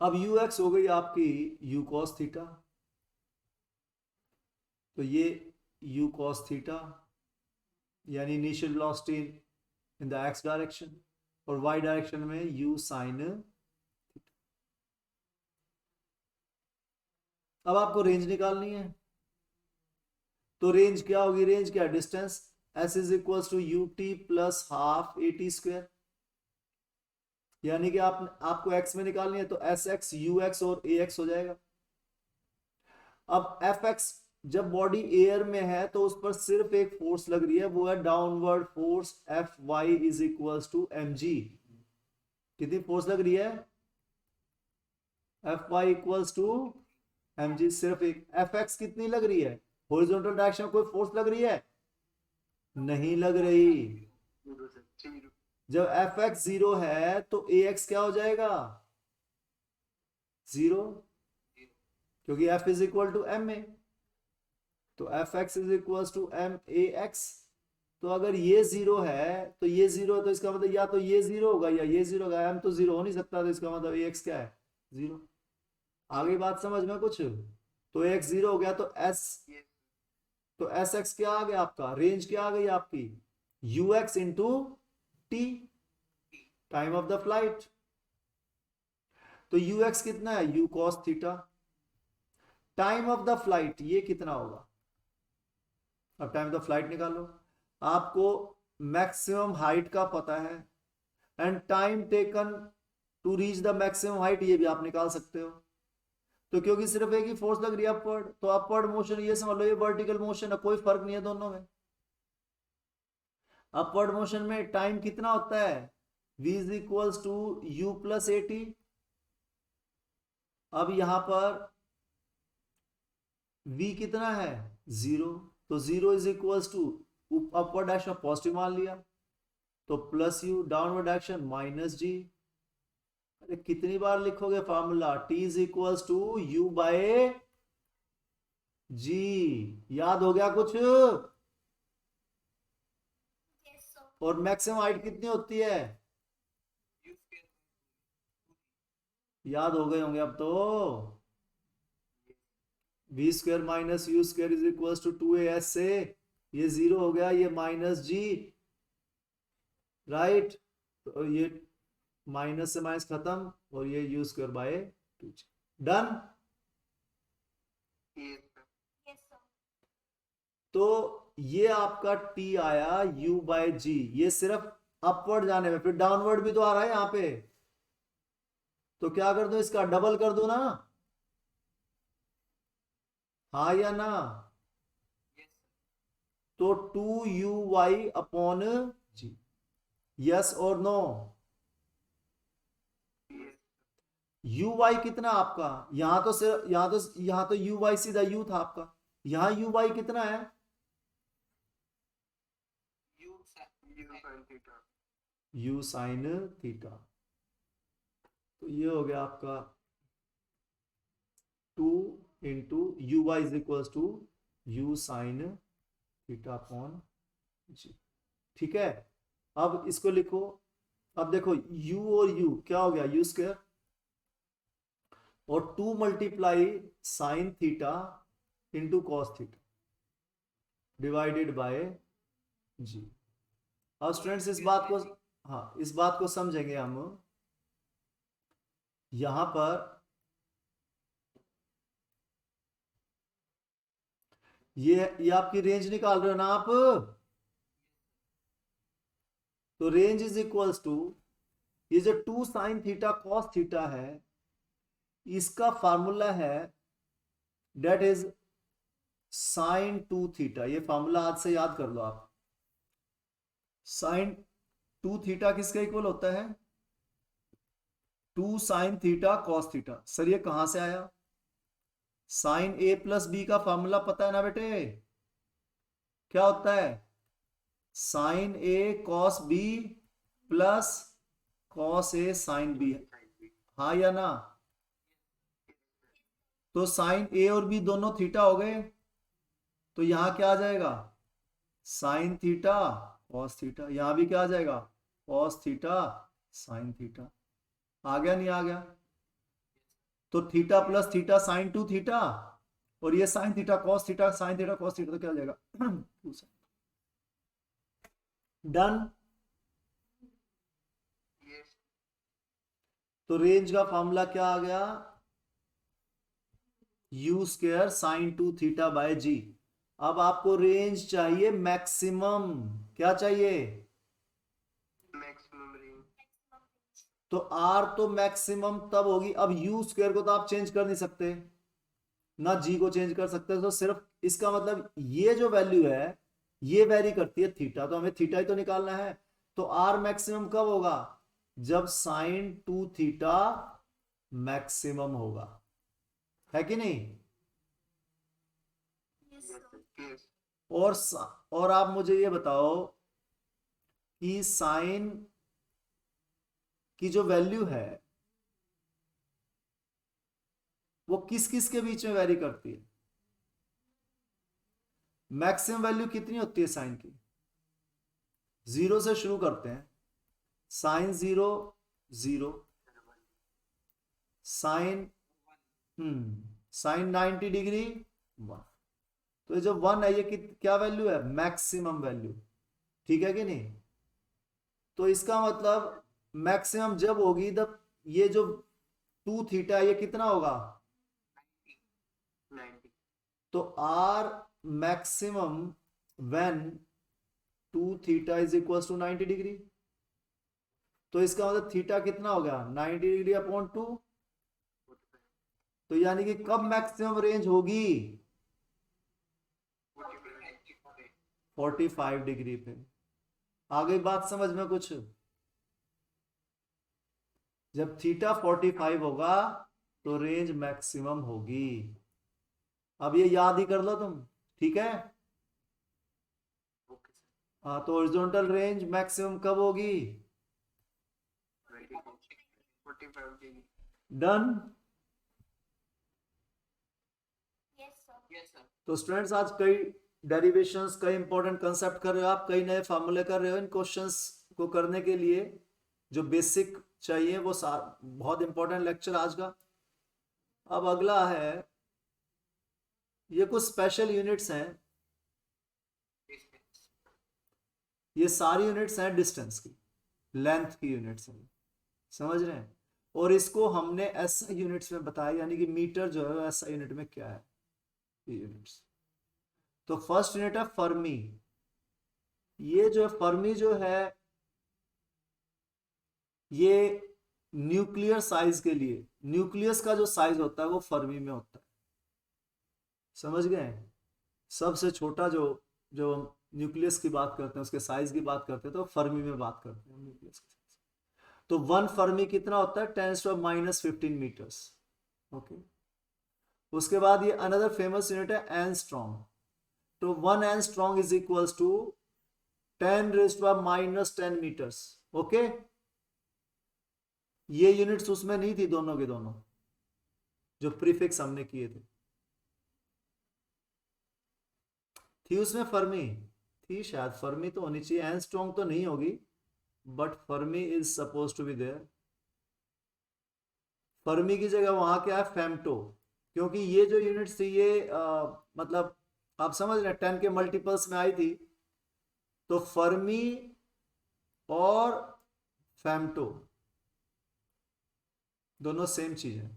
अब ux हो गई आपकी u cos थीटा, तो ये u cos थीटा यानी initial velocity in the x direction, और y डायरेक्शन में u sin थीटा। अब आपको रेंज निकालनी है, तो रेंज क्या होगी, रेंज क्या, distance, s is equal to U T plus half A T square, यानी कि आपको x में निकालनी है तो एस एक्स यू एक्स और ए एक्स हो जाएगा। अब एफ एक्स, जब बॉडी एयर में है तो उस पर सिर्फ एक फोर्स लग रही है, वो है downward force, F Y is equal to M G. कितनी फोर्स लग रही है, F Y equals to M G, सिर्फ एक। एफ एक्स कितनी लग रही है, हॉरिजॉन्टल डायरेक्शन में कोई फोर्स लग रही है, नहीं लग रही। जब एफ एक्स जीरो है तो ए एक्स क्या हो जाएगा, जीरो, क्योंकि F is equal to m a, तो F x is equal to m a x. तो अगर ये जीरो है तो ये जीरो है, तो इसका मतलब या तो ये जीरो होगा या ये जीरो होगा, एम तो जीरो हो नहीं सकता, तो इसका मतलब ए एक्स क्या है, जीरो। आगे बात समझ में कुछ, तो एक्स जीरो हो गया तो एस एक्स क्या आ गया आपका, रेंज क्या आ गई आपकी, you x into T, time of the flight. तो यू एक्स कितना है, you cos theta, time of the flight ये कितना होगा, अब टाइम ऑफ द फ्लाइट निकालो। आपको मैक्सिमम हाइट का पता है and time taken to reach the maximum height, ये भी आप निकाल सकते हो। तो क्योंकि सिर्फ एक ही फोर्स लग रही है अपवर्ड, तो अपवर्ड मोशन ये समझ लो ये वर्टिकल मोशन है, कोई फर्क नहीं है दोनों में। अपवर्ड मोशन में टाइम कितना होता है, v is equals to u plus a t. अब यहां पर v कितना है, जीरो, तो zero is equals to upward direction positive मान लिया तो plus u, downward direction minus g. अरे कितनी बार लिखोगे formula, t is equals to u by g, याद हो गया कुछ। Yes, sir. और मैक्सिमम हाइट कितनी होती है, याद हो गए होंगे अब तो, v square minus u square is equal to two A S, से ये जीरो हो गया, ये माइनस जी, राइट, तो ये माइनस से माइनस खत्म, और ये U square by two G, done. Yes, sir. तो ये आपका t आया u बाय जी, ये सिर्फ अपवर्ड जाने में, फिर डाउनवर्ड भी तो आ रहा है यहां पे, तो क्या कर दो, इसका डबल कर दो ना, हाँ या ना, तो two U Y upon G, yes और नो। यू वाई कितना आपका, यहां तो सिर्फ यहां तो यू वाई सीधा यू था आपका, यहां यू वाई कितना है, यू साइन थीटा, तो ये हो गया आपका two into u y is equal to u sine theta upon g, ठीक है। अब इसको लिखो, अब देखो u और u क्या हो गया, u स्क्वायर, और 2 multiply sine theta into cos theta divided by g. अब स्टूडेंट्स इस बात को, हाँ इस बात को समझेंगे हम, यहां पर ये आपकी रेंज निकाल रहे हो ना आप, तो रेंज इज इक्वल्स टू, ये जो 2 साइन थीटा कॉस थीटा है, इसका फार्मूला है डेट इज साइन 2 थीटा, ये फार्मूला आज से याद कर लो आप। साइन 2 थीटा किसके इक्वल होता है, 2 sine theta cos theta. Sir ये कहां से आया, साइन ए प्लस बी का फार्मूला पता है ना बेटे, क्या होता है, sign A cos B plus cos A sine B, हाँ या ना। तो साइन ए और बी दोनों थीटा हो गए, तो यहां क्या आ जाएगा, साइन थीटा कॉस थीटा, यहां भी क्या आ जाएगा, कॉस थीटा साइन थीटा, आ गया नहीं आ गया, तो theta plus theta sine 2 theta, और ये sine theta cos theta sine theta cos theta, तो क्या आ जाएगा डन। तो रेंज का फॉर्मूला क्या आ गया, u square sine 2 theta by g. अब आपको रेंज चाहिए मैक्सिमम, क्या चाहिए? Maximum range. maximum range, तो आर तो मैक्सिमम तब होगी, अब यू स्क्वायर को तो आप चेंज कर नहीं सकते, ना जी को चेंज कर सकते, तो सिर्फ इसका मतलब ये जो वैल्यू है ये वेरी करती है थीटा, तो हमें थीटा ही तो निकालना है। तो आर मैक्सिमम कब होगा? जब साइन 2 थीटा मैक्सिमम होगा, है कि नहीं? yes sir, yes. और आप मुझे ये बताओ कि साइन की जो वैल्यू है वो किस किस के बीच में वेरी करती है? मैक्सिमम वैल्यू कितनी होती है साइन की? 0 से शुरू करते हैं, साइन 0 0, साइन साइन 90 डिग्री 1। तो ये जो 1 है ये क्या वैल्यू है? मैक्सिमम वैल्यू, ठीक है कि नहीं? तो इसका मतलब मैक्सिमम जब होगी तब ये जो 2 थीटा ये कितना होगा? 90। तो R maximum when 2 theta is equal to 90 degree. तो इसका मतलब थीटा कितना हो गया? 90 डिग्री अपॉन 2। तो यानी कि कब मैक्सिमम रेंज होगी? 45 डिग्री पे। आ गई बात समझ में कुछ? जब थीटा 45 होगा तो रेंज मैक्सिमम होगी। अब ये याद ही कर लो तुम, ठीक है? Okay sir. हाँ, तो हॉरिजॉन्टल रेंज मैक्सिमम कब होगी? 45 degree. Done. yes sir, yes sir. तो स्टूडेंट्स आज कई डेरिवेशंस, कई इंपॉर्टेंट कंसेप्ट कर रहे हो आप, कई नए फार्मूले कर रहे हो। इन क्वेश्चंस को करने के लिए जो बेसिक चाहिए वो बहुत इंपॉर्टेंट लेक्चर आज का। अब अगला है, ये कुछ स्पेशल यूनिट्स हैं, ये सारी यूनिट्स हैं डिस्टेंस की, लेंथ की यूनिट्स हैं, समझ रहे हैं? और इसको हमने एसआई यूनिट्स में बताया, यानी कि मीटर जो है एसआई यूनिट में क्या है, ये यूनिट्स। तो फर्स्ट यूनिट है फर्मी। ये जो फर्मी जो है ये न्यूक्लियर साइज के लिए, न्यूक्लियस का जो साइज होता है वो फर्मी में होता है, समझ गए? सबसे छोटा जो जो न्यूक्लियस की बात करते हैं, उसके साइज की बात करते हैं तो फर्मी में बात करते हैं न्यूक्लियस के साइज। तो 1 फर्मी कितना होता है? 10⁻⁻15 मीटर्स। ओके, उसके बाद ये अनदर फेमस यूनिट है एंगस्ट्रॉम। तो 1 angstrom is equals to 10⁻⁻10 metres. Okay, ये यूनिट्स उसमें नहीं थी, दोनों के दोनों जो प्रीफिक्स हमने किए थे, थी उसमें फर्मी? थी शायद, फर्मी तो होनी चाहिए, एंगस्ट्रॉम तो नहीं होगी, but fermi is suppose to be there. Fermi की जगह वहां क्या है? फेम्टो। क्योंकि ये जो यूनिट्स थी ये मतलब आप समझ रहे हैं 10 के मल्टीपल्स में आई थी। तो फर्मी और फेम्टो दोनों सेम चीज है,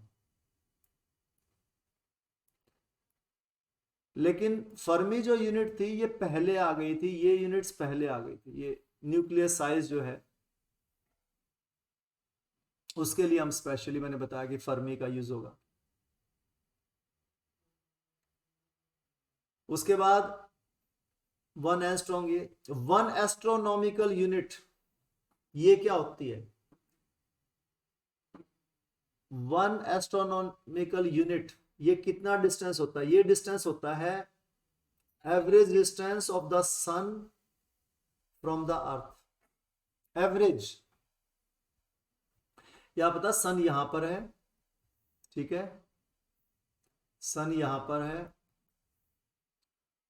लेकिन फर्मी जो यूनिट थी ये पहले आ गई थी, ये यूनिट्स पहले आ गई थी। ये न्यूक्लियर साइज जो है उसके लिए हम स्पेशली मैंने बताया कि फर्मी का यूज होगा। उसके बाद 1 एंगस्ट्रॉम, ये 1 एस्ट्रोनॉमिकल यूनिट ये क्या होती है? 1 एस्ट्रोनॉमिकल यूनिट ये कितना डिस्टेंस होता है? ये डिस्टेंस होता है average distance of the sun from the earth. Average, क्या पता सन यहां पर है, ठीक है, सन यहां पर है,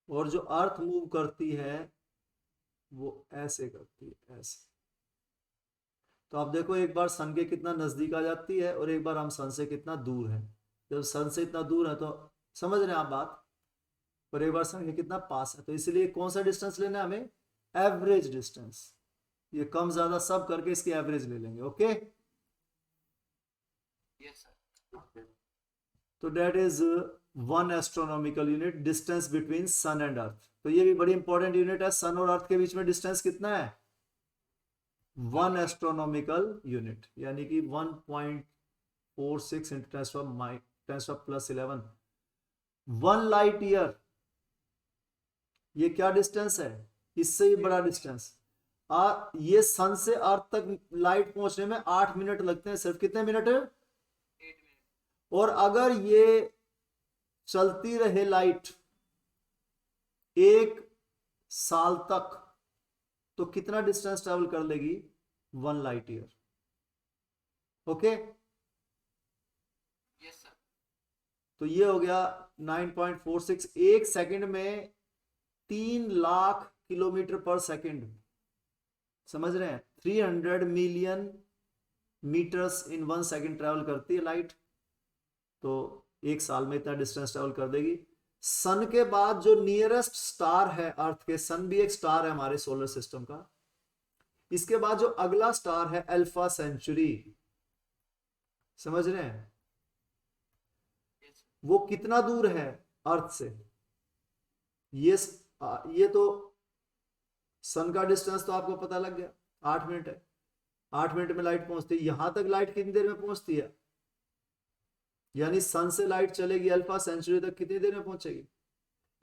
और जो अर्थ मूव करती है वो ऐसे करती है, ऐसे। तो आप देखो एक बार सन के कितना नजदीक आ जाती है और एक बार हम सन से कितना दूर है। जब सन से इतना दूर है तो समझ रहे हैं आप बात, और एक बार सन के कितना पास है। तो इसलिए कौन सा डिस्टेंस लेना है हमें? Average distance. ये कम ज्यादा सब करके इसकी एवरेज ले लेंगे। Okay, yes sir. तो that is 1 astronomical unit distance between sun and earth. तो ये भी बड़ी इंपॉर्टेंट यूनिट है। सन और अर्थ के बीच में डिस्टेंस कितना है? 1 एस्ट्रोनॉमिकल यूनिट, यानी कि 1.46 इंटू 10⁻+11 1 लाइट ईयर। ये क्या डिस्टेंस है? इससे भी बड़ा डिस्टेंस। ये सन से अर्थ तक लाइट पहुंचने में 8 मिनट लगते हैं। सिर्फ कितने मिनट? 8 मिनट। और अगर ये चलती रहे लाइट 1 साल तक, तो कितना डिस्टेंस ट्रेवल कर लेगी? 1 light year. Okay, yes sir. तो ये हो गया 9.46। एक सेकंड में 3 लाख किलोमीटर पर सेकंड, समझ रहे हैं? 300 million metres in 1 second travel करती है लाइट। तो एक साल में इतना डिस्टेंस ट्रेवल कर देगी। सन के बाद जो नियरेस्ट स्टार है अर्थ के, सन भी एक स्टार है हमारे सोलर सिस्टम का, इसके बाद जो अगला स्टार है अल्फा सेंचुरी, समझ रहे हैं? वो कितना दूर है अर्थ से? ये तो सन का डिस्टेंस तो आपको पता लग गया, 8 मिनट है। 8 मिनट में लाइट पहुंचती है। यहां तक लाइट कितनी देर में पहुंचती है? यानी सन से लाइट चलेगी अल्फा सेंचुरी तक, कितनी देर में पहुंचेगी?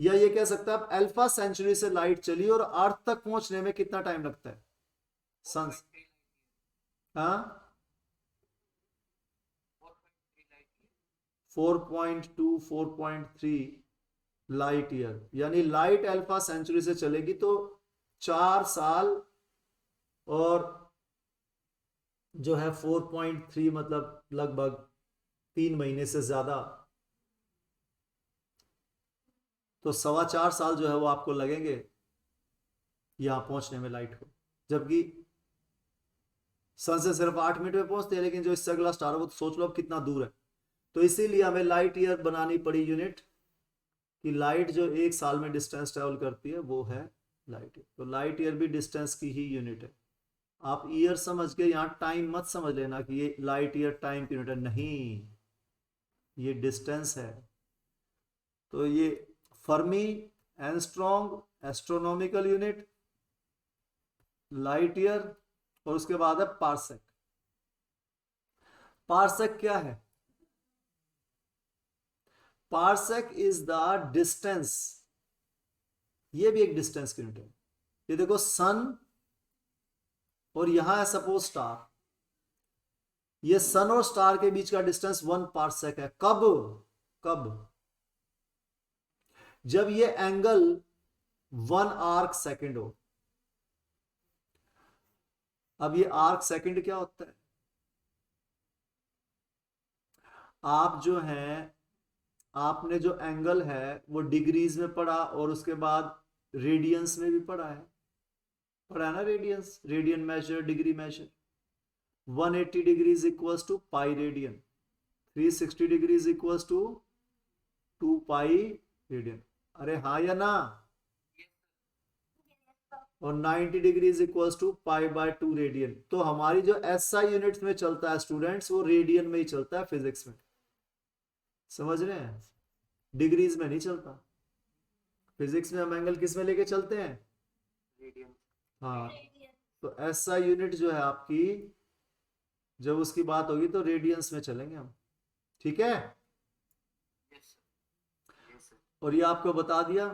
या ये कह सकता है अल्फा सेंचुरी से लाइट चली और अर्थ तक पहुंचने में कितना टाइम लगता है सन? हाँ, 4.2 4.3 लाइट ईयर। यानी लाइट अल्फा सेंचुरी से चलेगी तो 4 साल, और जो है 4.3 मतलब लगभग 3 महीने से ज्यादा, तो 4.25 साल जो है वो आपको लगेंगे यहां पहुंचने में लाइट को। जबकि सन से सिर्फ 8 मिनट में पहुंचते हैं, लेकिन जो इससे अगला स्टार है वो तो सोच लो अब कितना दूर है। तो इसीलिए हमें लाइट ईयर बनानी पड़ी यूनिट, कि लाइट जो 1 साल में डिस्टेंस ट्रेवल करती है वो है लाइट ईयर। तो लाइट ईयर भी डिस्टेंस की ही यूनिट है। आप ईयर समझ के यहाँ टाइम मत समझ लेना कि ये लाइट ईयर टाइम की यूनिट है, नहीं, ये डिस्टेंस है। तो ये Fermi, angstrom astronomical unit, light year, और उसके बाद है पार्सेक। पार्सेक क्या है? Parsec is the distance. ये भी एक डिस्टेंस की यूनिट है। ये देखो सन, और यहां है सपोज स्टार। ये सन और स्टार के बीच का डिस्टेंस 1 पार्सेक है। कब? कब? जब ये एंगल 1 आर्क सेकंड हो। अब ये आर्क सेकंड क्या होता है? आप जो हैं, आपने जो एंगल है वो डिग्रीज में पढ़ा, और उसके बाद रेडियंस में भी पढ़ा है ना? Radians, radian measure, degree measure. 180 degrees equals to pi radian, 360 degrees equals to 2 pi radian. अरे हाँ या ना? और 90 degrees equals to pi by 2 radian. तो हमारी जो एसआई यूनिट्स में चलता है स्टूडेंट्स, वो रेडियन में ही चलता है फिजिक्स में, समझ रहे हैं? डिग्रीज में नहीं चलता। फिजिक्स में हम एंगल किस में लेके चलते हैं? रेडियन। हाँ, तो एसआई यूनिट जो है आपकी, जब उसकी बात होगी तो रेडियंस में चलेंगे हम, ठीक है? और ये आपको बता दिया।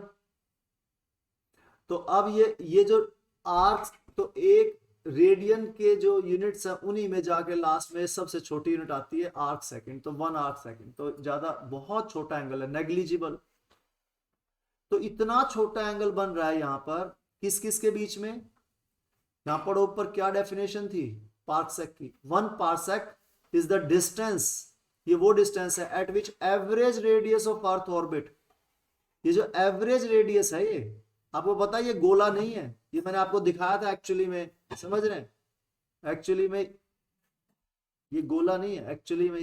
तो अब ये जो आर्क, तो एक रेडियन के जो यूनिट्स है उन्हीं में जाके लास्ट में सबसे छोटी यूनिट आती है आर्क सेकंड। तो 1 आर्क सेकंड तो ज्यादा, बहुत छोटा एंगल है, नेग्लिजिबल। तो इतना छोटा एंगल बन रहा है यहां पर किस किस के बीच में? यहां पर ऊपर क्या डेफिनेशन थी पार्सेक की? 1 पार्सेक इज द डिस्टेंस, ये वो डिस्टेंस है eight which average radius of earth orbit. ये जो एवरेज रेडियस है, ये आपको पता है ये गोला नहीं है, ये मैंने आपको दिखाया था एक्चुअली में, समझ रहे हैं? एक्चुअली में ये गोला नहीं है, एक्चुअली में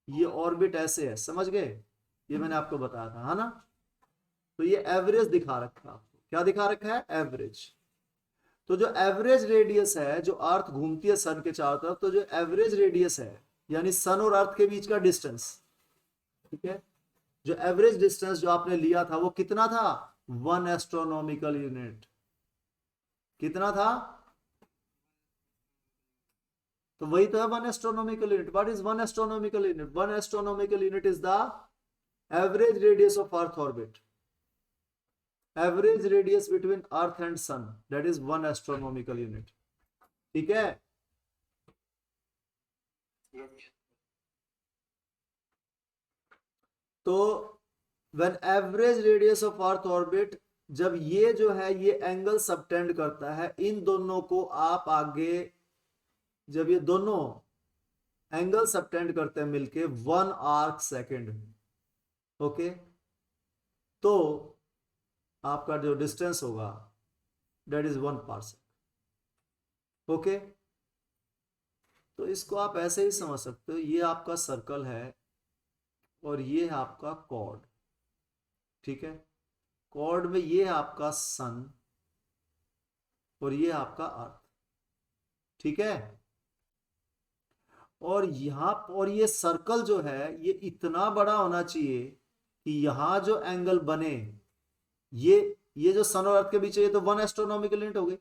ये ऑर्बिट ऐसे है, समझ गए? ये मैंने आपको बताया था, है ना? तो ये एवरेज दिखा रखा है आपको। क्या दिखा रखा है? एवरेज। तो जो एवरेज रेडियस है, जो अर्थ घूमती है सन के चारों तरफ, तो जो एवरेज रेडियस है यानी सन और अर्थ के बीच का डिस्टेंस, ठीक है, जो एवरेज डिस्टेंस जो आपने लिया था वो कितना था, 1 एस्ट्रोनॉमिकल यूनिट। कितना था, तो वही तो है 1 astronomical unit. What is 1 astronomical unit? 1 astronomical unit is the average radius of earth orbit, average radius between earth and sun, that is 1 astronomical unit. ठीक है, तो when average radius of earth orbit, जब ये जो है ये angle subtend करता है, इन दोनों को आप आगे, जब ये दोनों एंगल सबटेंड करते हैं मिलके 1 आर्क सेकेंड, ओके, तो आपका जो डिस्टेंस होगा दैट इज 1 पार्सेक। ओके, तो इसको आप ऐसे ही समझ सकते हो, ये आपका सर्कल है और ये है आपका कॉर्ड। ठीक है, कॉर्ड में ये है आपका सन और ये आपका अर्थ। ठीक है, और यहां, और ये सर्कल जो है ये इतना बड़ा होना चाहिए कि यहां जो एंगल बने, ये जो सन और अर्थ के बीच है, ये तो 1 एस्ट्रोनॉमिकल यूनिट हो गई,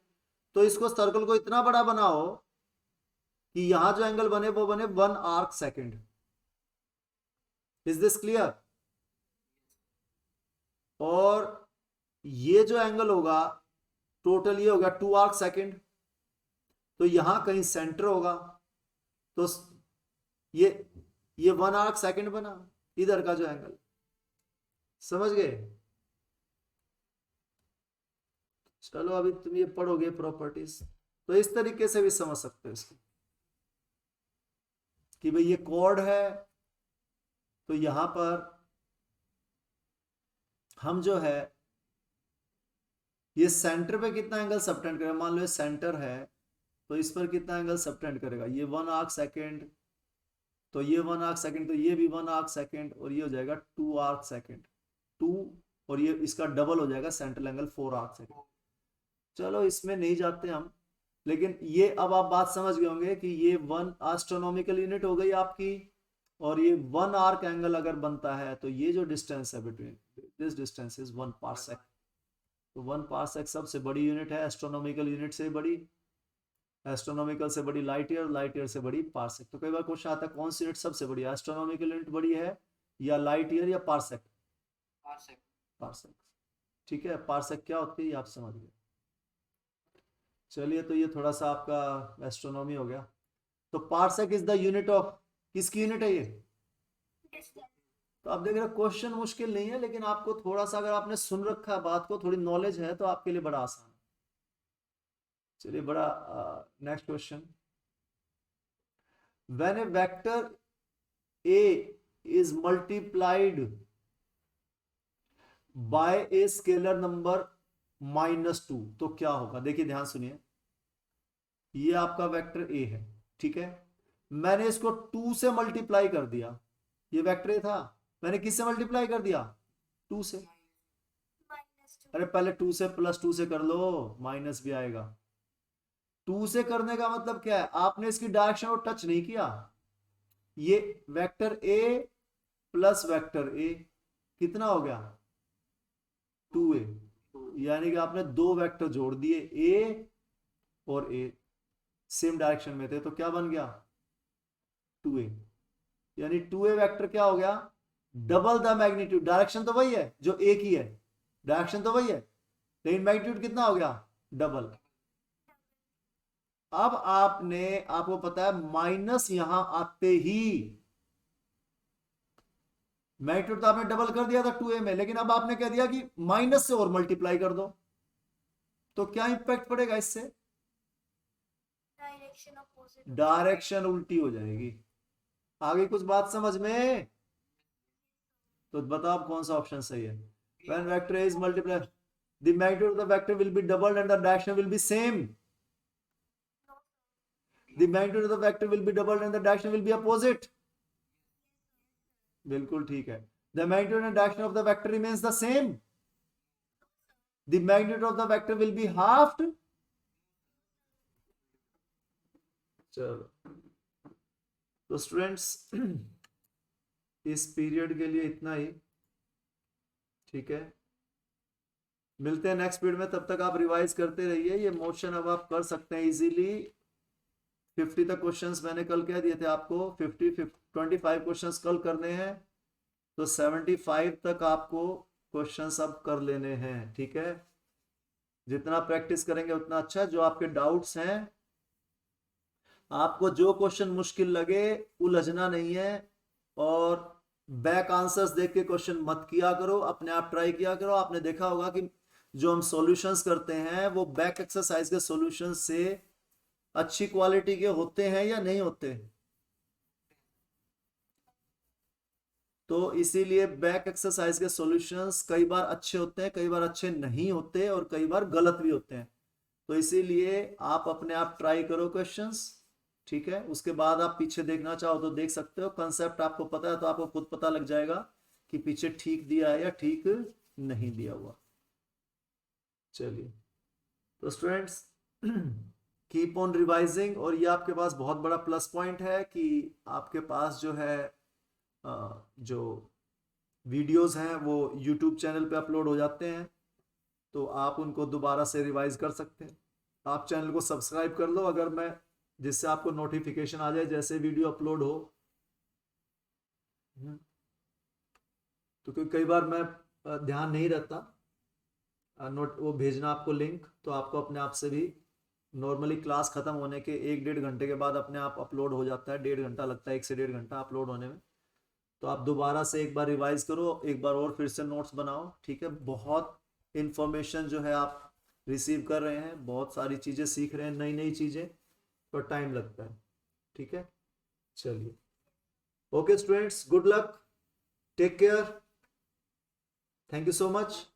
तो इसको सर्कल को इतना बड़ा बनाओ कि यहां जो एंगल बने वो बने 1 arc second. Is this clear? और ये जो एंगल होगा टोटल ये होगा 2 आर्क सेकेंड, तो यहां कहीं सेंटर होगा, तो ये 1 आर्क सेकेंड बना इधर का जो एंगल। समझ गए? चलो अभी तुम ये पढ़ोगे प्रॉपर्टीज, तो इस तरीके से भी समझ सकते हो इसको कि भाई ये कॉर्ड है, तो यहां पर हम जो है ये सेंटर पे कितना एंगल सबटेंड करेगा, मान लो ये सेंटर है तो इस पर कितना एंगल सबटेंड करेगा, ये 1 आर्क सेकेंड, तो ये 1 आर्क सेकेंड, तो ये भी 1 आर्क सेकेंड, और ये हो जाएगा 2 आर्क सेकेंड, 2, और ये इसका डबल हो जाएगा सेंट्रल एंगल 4 आर्क सेकेंड। चलो इसमें नहीं जाते हम, लेकिन ये अब आप बात समझ गए होंगे कि ये 1 एस्ट्रोनॉमिकल यूनिट हो गई आपकी, और ये 1 आर्क एंगल अगर बनता है तो ये जो डिस्टेंस है between this distance is 1 parsec. तो 1 पार्सेक सबसे बड़ी यूनिट है, एस्ट्रोनॉमिकल यूनिट से बड़ी, एस्ट्रोनॉमिकल से बड़ी लाइट ईयर, लाइट ईयर से बड़ी पार्सेक। तो कई बार क्वेश्चन आता है कौन सी यूनिट सबसे बड़ी है, एस्ट्रोनॉमिकल यूनिट बड़ी है या लाइट ईयर या पार्सेक? पार्सेक। पार्सेक। ठीक है, पार्सेक क्या होती है आप समझ गए। चलिए, तो ये थोड़ा सा आपका एस्ट्रोनॉमी हो गया। तो parsec is the unit of, किसकी यूनिट है ये? तो आप देख रहे हो क्वेश्चन मुश्किल नहीं है, लेकिन आपको थोड़ा सा अगर आपने सुन रखा है बात को, थोड़ी नॉलेज है, तो आपके लिए बड़ा आसान है। चलिए, बड़ा next question, when A vector A is multiplied by a scalar number -2, तो क्या होगा? देखिए ध्यान सुनिए, ये आपका वेक्टर ए है, ठीक है, मैंने इसको 2 से मल्टीप्लाई कर दिया, ये वेक्टर ए था, मैंने किससे मल्टीप्लाई कर दिया? 2 से। अरे पहले 2 से +2 से कर लो, माइनस भी आएगा। 2 से करने का मतलब क्या है, आपने इसकी डायरेक्शन को टच नहीं किया, ये vector A plus vector A कितना हो गया? 2a, यानी कि आपने 2 वेक्टर जोड़ दिए, ए और ए सेम डायरेक्शन में थे, तो क्या बन गया? 2a, यानी 2a वेक्टर क्या हो गया? Double the magnitude. डायरेक्शन तो वही है जो ए की है, डायरेक्शन तो वही है, लेकिन मैग्नीट्यूड कितना हो गया? डबल। अब आपने, आपको पता है माइनस यहां आते ही मैग्नीट्यूड तो आपने डबल कर दिया था 2a में, लेकिन अब आपने कह दिया कि माइनस से और मल्टीप्लाई कर दो, तो क्या इंपैक्ट पड़ेगा इससे? डायरेक्शन उल्टी हो जाएगी। आगे कुछ बात समझ में? तो बताओ कौन सा ऑप्शन सही है? When vector is multiplied, the magnitude of the vector will be doubled and the direction will be same. The magnitude of the vector will be doubled and the direction will be opposite. बिल्कुल ठीक है। The magnitude and direction of the vector remains the same. The magnitude of the vector will be halved. चलो, तो students इस period के लिए इतना ही, ठीक है। मिलते हैं नेक्स्ट पीरियड में, तब तक आप रिवाइज करते रहिए। ये मोशन अब आप कर सकते हैं इजीली। 50 तक क्वेश्चंस मैंने कल कह दिए थे आपको, 25 क्वेश्चंस कल करने हैं, तो 75 तक आपको क्वेश्चंस अब कर लेने हैं, ठीक है। जितना प्रैक्टिस करेंगे उतना अच्छा। जो आपके डाउट्स हैं, आपको जो क्वेश्चन मुश्किल लगे उलझना नहीं है, और बैक आंसर्स देख के क्वेश्चन मत किया करो, अपने आप ट्राई किया करो। आपने देखा होगा कि जो हम सॉल्यूशंस करते हैं वो बैक एक्सरसाइज के सॉल्यूशंस से अच्छी क्वालिटी के होते हैं या नहीं होते। तो इसीलिए बैक एक्सरसाइज के सॉल्यूशंस कई बार अच्छे होते हैं, कई बार अच्छे नहीं होते, और कई बार गलत भी होते हैं। तो इसीलिए आप अपने आप ट्राई करो क्वेश्चंस, ठीक है। उसके बाद आप पीछे देखना चाहो तो देख सकते हो। कंसेप्ट आपको पता है तो आपको खुद पता लग जाएगा कि पीछे ठीक दिया है या ठीक नहीं दिया हुआ। चलिए, तो स्टूडेंट्स कीप ऑन रिवाइजिंग। और ये आपके पास बहुत बड़ा प्लस पॉइंट है कि आपके पास जो है जो वीडियोस हैं वो यूट्यूब चैनल पे अपलोड हो जाते हैं, तो आप उनको दोबारा से रिवाइज कर सकते हैं। आप चैनल को सब्सक्राइब कर लो, अगर मैं, जिससे आपको नोटिफिकेशन आ जाए जैसे वीडियो अपलोड हो। तो क्योंकि कई बार मैं ध्यान नहीं रहता नोट वो भेजना आपको लिंक, तो आपको अपने आप से भी नॉर्मली क्लास खत्म होने के 1-1.5 घंटे के बाद अपने आप अपलोड हो जाता है। 1.5 घंटा लगता है, 1 से 1.5 घंटा अपलोड होने में। तो आप दोबारा से एक बार रिवाइज करो, एक बार और फिर से नोट्स बनाओ, ठीक है। बहुत इंफॉर्मेशन जो है आप रिसीव कर रहे हैं, बहुत सारी चीज़ें सीख रहे हैं, नई नई चीज़ें, पर टाइम लगता है, ठीक है। चलिए, okay students, good luck, take care, thank you so much.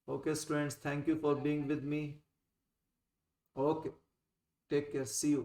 Okay students, thank you for being with me. Okay, take care, see you.